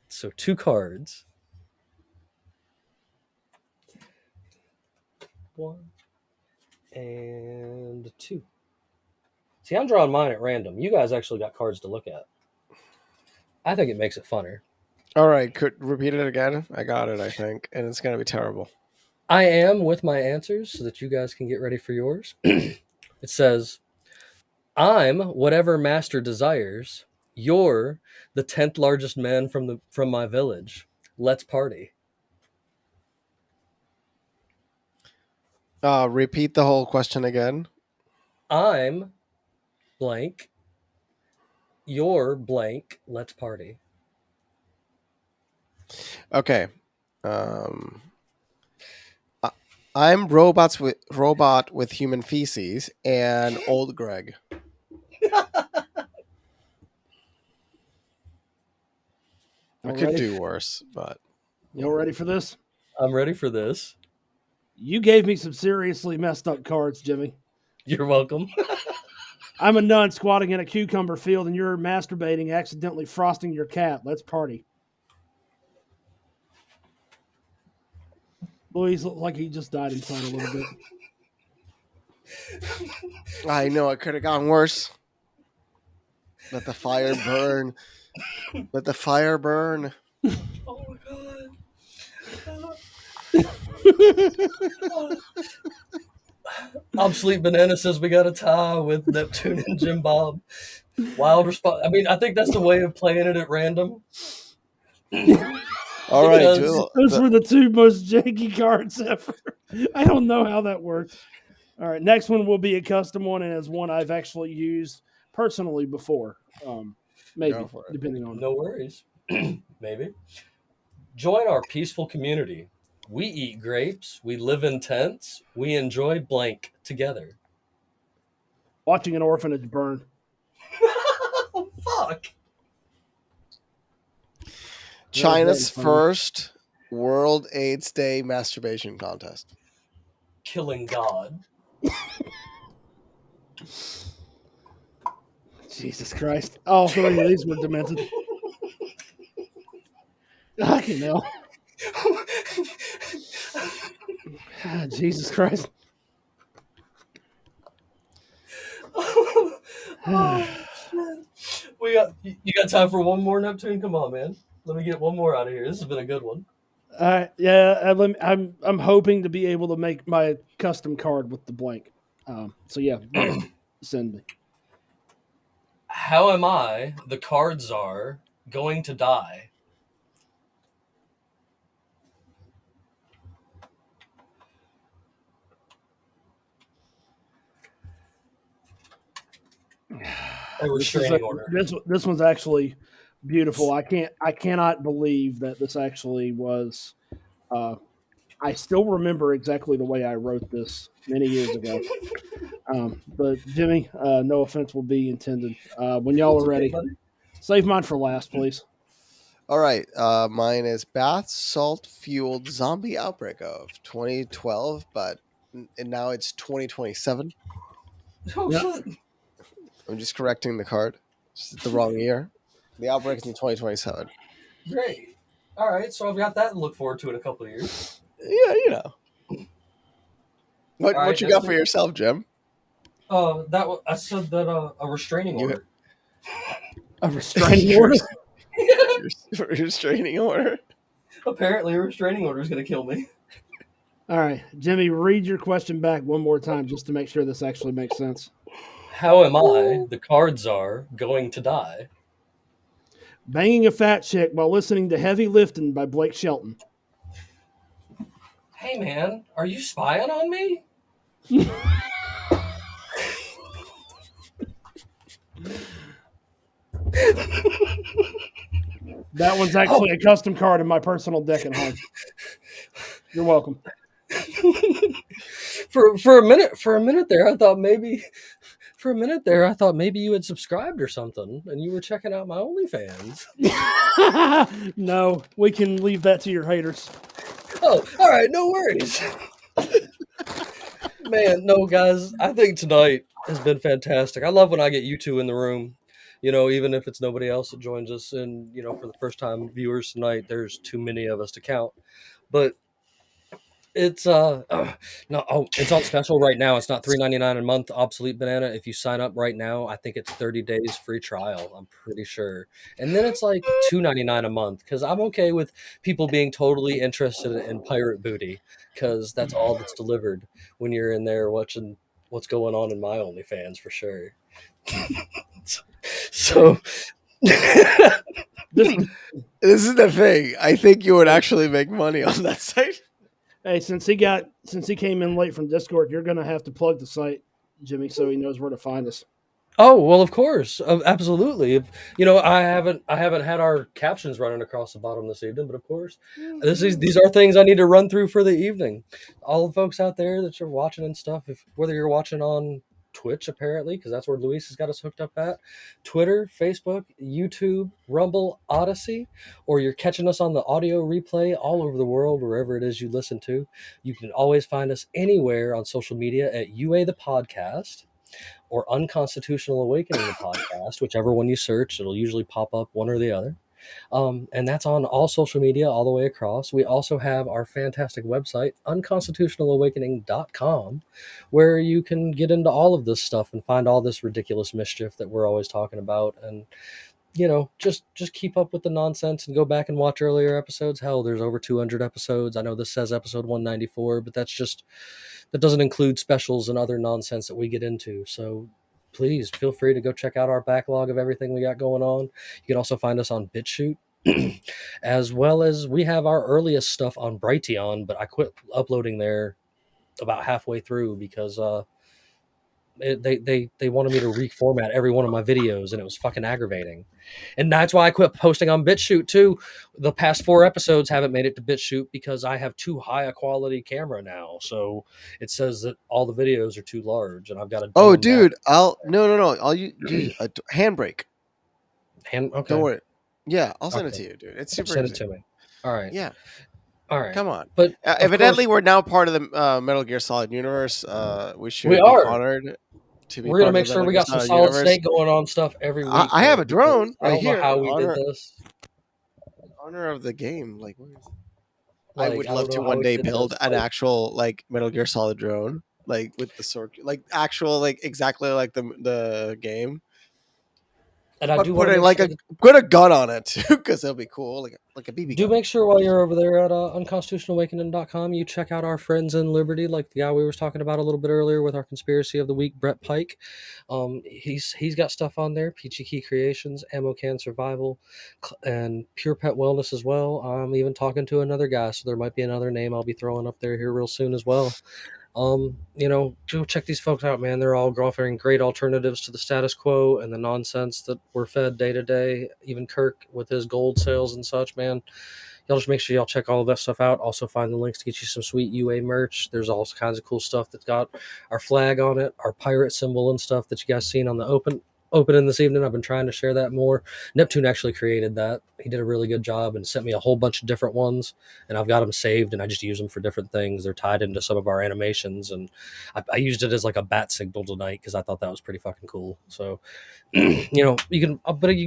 So 2 cards. 1 and 2. See, I'm drawing mine at random. You guys actually got cards to look at. I think it makes it funner. All right, could repeat it again? I got it, I think, and it's going to be terrible. I am with my answers so that you guys can get ready for yours. It says, "I'm whatever master desires. You're the 10th largest man from my village. Let's party." Repeat the whole question again. I'm blank. You're blank. Let's party. Okay. I'm robot with human feces and old Greg. I could do worse, but you all ready for this? I'm ready for this. You gave me some seriously messed up cards, Jimmy. You're welcome. I'm a nun squatting in a cucumber field, and you're masturbating, accidentally frosting your cat. Let's party. Louise looked like he just died inside a little bit. I know it could have gone worse. Let the fire burn. Let the fire burn. Oh my God. Obsolete Banana says we got a tie with Neptune and JimBob. Wild response. I mean, I think that's the way of playing it at random. All right, those were the two most janky cards ever. I don't know how that worked. All right, next one will be a custom one, and it's one I've actually used personally before. Maybe, depending on. No worries. Maybe. Join our peaceful community. We eat grapes. We live in tents. We enjoy blank together. Watching an orphanage burn. Oh, fuck. China's first World AIDS Day masturbation contest. Killing God. Jesus Christ. All three of these were demented. Fucking hell. Jesus Christ. You got time for one more, Neptune? Come on, man. Let me get one more out of here. This has been a good one. Yeah, I'm hoping to be able to make my custom card with the blank. So yeah, send me. How am I, the card czar, going to die? A restraining order. This one's actually beautiful. I cannot believe that this actually was. I still remember exactly the way I wrote this many years ago. But Jimmy, no offense will be intended. When y'all are ready, save mine for last, please. All right. Mine is bath salt fueled zombie outbreak of 2012, but now it's 2027. Oh, shit. I'm just correcting the card. It's the wrong year. The outbreak is in 2027. Great. All right. So I've got that to look forward to in a couple of years. Yeah, you know. What you got for yourself, Jim? I said that a restraining order. A restraining order? Restraining order? Apparently a restraining order is going to kill me. All right. Jimmy, read your question back one more time just to make sure this actually makes sense. How am I, the card czar, going to die? Banging a fat chick while listening to Heavy Lifting by Blake Shelton. Hey, man, are you spying on me? That one's actually a custom card in my personal deck at home. You're welcome. For a minute there, I thought maybe you had subscribed or something, and you were checking out my OnlyFans. No, we can leave that to your haters. Oh, all right, no worries. Man, no, guys, I think tonight has been fantastic. I love when I get you two in the room. You know, even if it's nobody else that joins us, and you know, for the first time viewers tonight, there's too many of us to count. But it's it's on special right now. It's not $3.99 a month. Obsolete Banana. If you sign up right now, I think it's 30 days free trial. I'm pretty sure, and then it's like $2.99 a month because I'm okay with people being totally interested in pirate booty because that's all that's delivered when you're in there watching what's going on in my OnlyFans for sure. So this is the thing. I think you would actually make money on that site. Hey, since he came in late from Discord, you're gonna have to plug the site, Jimmy, so he knows where to find us. Oh, well, of course, absolutely. You know, I haven't had our captions running across the bottom this evening, but of course, these are things I need to run through for the evening. All the folks out there that you're watching and stuff, whether you're watching on Twitch, apparently, because that's where Luis has got us hooked up at, Twitter, Facebook, YouTube, Rumble, Odyssey, or you're catching us on the audio replay all over the world, wherever it is you listen to, you can always find us anywhere on social media at UA the Podcast or Unconstitutional Awakening the Podcast, whichever one you search, it'll usually pop up one or the other. And that's on all social media all the way across. We also have our fantastic website, unconstitutionalawakening.com, where you can get into all of this stuff and find all this ridiculous mischief that we're always talking about. And just keep up with the nonsense and go back and watch earlier episodes. Hell, there's over 200 episodes. I know this says episode 194, but that doesn't include specials and other nonsense that we get into. So please feel free to go check out our backlog of everything we got going on. You can also find us on BitChute, as well as we have our earliest stuff on Brighteon, but I quit uploading there about halfway through because they wanted me to reformat every one of my videos, and it was fucking aggravating. And that's why I quit posting on BitChute too. The past 4 episodes haven't made it to BitChute because I have too high a quality camera now. So it says that all the videos are too large, and I've got to. Oh, dude, no. I'll use a handbrake. Okay. Don't worry. Yeah, I'll send it to you, dude. It's super. Send easy. it to me. All right. Yeah. All right. Come on. But evidently, we're now part of the Metal Gear Solid universe. We should be honored. We're gonna make sure we got some Solid Snake going on stuff every week. I have a drone right here. I don't know how we did this. Honor of the game, Like, I would love to one day build an actual like Metal Gear Solid drone, like with the sword, like actual, like exactly like the game. And I do put a gun on it too, because it'll be cool, like a BB gun. Do make sure while you're over there at unconstitutionalawakening.com, you check out our friends in Liberty, like the guy we were talking about a little bit earlier with our conspiracy of the week, Brett Pike. He's got stuff on there: Peachy Key Creations, Ammo Can Survival, and Pure Pet Wellness as well. I'm even talking to another guy, so there might be another name I'll be throwing up there here real soon as well. Go check these folks out, man. They're all offering great alternatives to the status quo and the nonsense that we're fed day to day. Even Kirk with his gold sales and such, man. Y'all just make sure y'all check all of that stuff out. Also find the links to get you some sweet UA merch. There's all kinds of cool stuff that's got our flag on it, our pirate symbol and stuff that you guys seen on the opening this evening. I've been trying to share that more. Neptune actually created that. He did a really good job and sent me a whole bunch of different ones, and I've got them saved, and I just use them for different things. They're tied into some of our animations, and I used it as like a bat signal tonight because I thought that was pretty fucking cool. So you can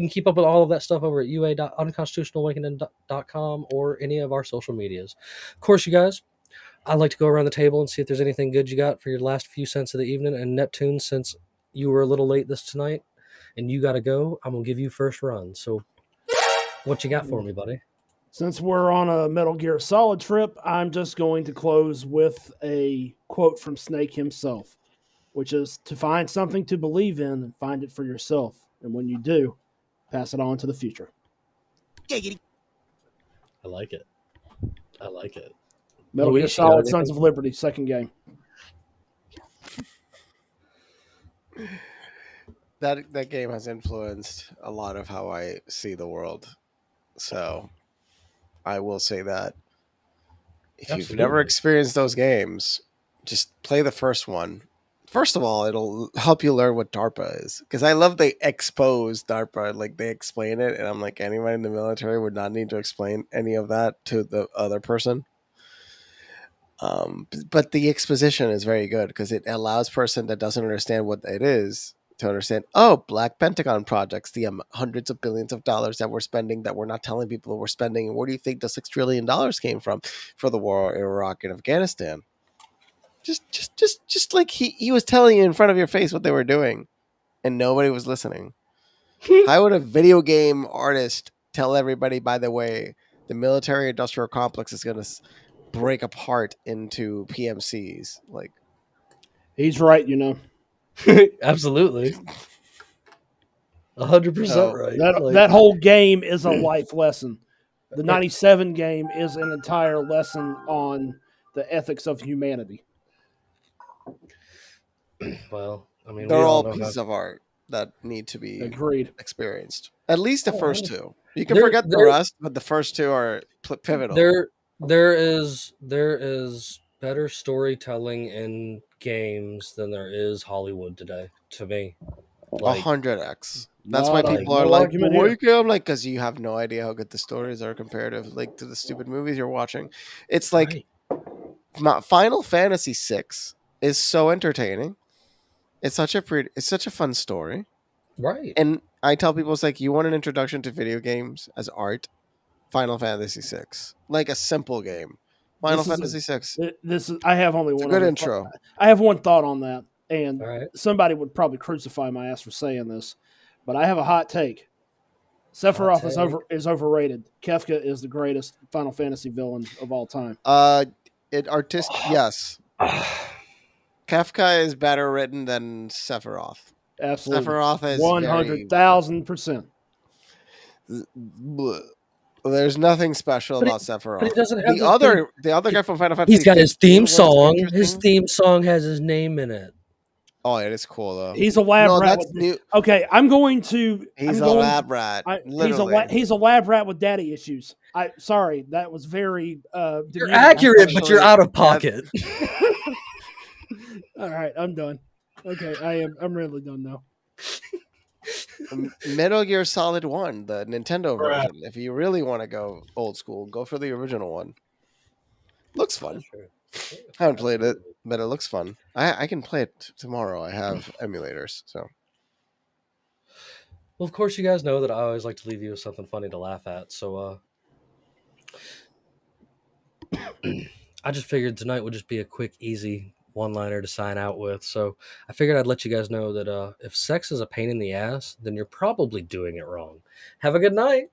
keep up with all of that stuff over at unconstitutionalawakening.com or any of our social medias. Of course, you guys, I'd like to go around the table and see if there's anything good you got for your last few cents of the evening. And Neptune, since you were a little late tonight and you got to go, I'm going to give you first run. So what you got for me, buddy? Since we're on a Metal Gear Solid trip, I'm just going to close with a quote from Snake himself, which is to find something to believe in and find it for yourself. And when you do, pass it on to the future. I like it. Metal Gear Solid Sons of Liberty, second game. That game has influenced a lot of how I see the world. So I will say that if you've never experienced those games, just play the first one. First of all, it'll help you learn what DARPA is. Because I love they expose DARPA, like they explain it, and I'm like, anybody in the military would not need to explain any of that to the other person. But the exposition is very good because it allows person that doesn't understand what it is to understand, Black Pentagon projects, the hundreds of billions of dollars that we're spending that we're not telling people that we're spending. And where do you think the $6 trillion came from for the war in Iraq and Afghanistan? Just like he was telling you in front of your face what they were doing and nobody was listening. How would a video game artist tell everybody, by the way, the military industrial complex is going to break apart into PMCs? Like, he's right, Absolutely. 100% right. That whole game is a life lesson. The 97 game is an entire lesson on the ethics of humanity. Well, I mean, they're all pieces of art that need to be experienced. At least the first two. You can forget the rest, but the first two are pivotal. There is better storytelling in games than there is Hollywood today, to me. 100x. That's why people are like, I'm like, because you have no idea how good the stories are comparative, like, to the stupid movies you're watching. It's like Final Fantasy VI is so entertaining. It's such a fun story. Right. And I tell people, it's like, you want an introduction to video games as art? Final Fantasy VI. Like a simple game. Final Fantasy VI. I have only one. Good intro. I have one thought on that, and somebody would probably crucify my ass for saying this, but I have a hot take. Sephiroth is overrated. Kefka is the greatest Final Fantasy villain of all time. Yes. Kefka is better written than Sephiroth. Absolutely. Sephiroth is 100,000%. There's nothing special about Sephiroth. But he doesn't have the other guy from Final Fantasy. He's got his theme song. His theme song has his name in it. Oh, it is cool though. He's a lab rat. Okay, I'm going to. He's a lab rat. He's a lab rat with daddy issues. Sorry, that was very. You're accurate, but you're out of pocket. All right, I'm done. Okay, I'm really done now. Metal Gear Solid 1, the Nintendo version. If you really want to go old school, go for the original one. Looks fun. I haven't played it, but it looks fun. I can play it tomorrow. I have emulators, so. Well, of course, you guys know that I always like to leave you with something funny to laugh at. So, I just figured tonight would just be a quick, easy one-liner to sign out with. So I figured I'd let you guys know that if sex is a pain in the ass, then you're probably doing it wrong. Have a good night.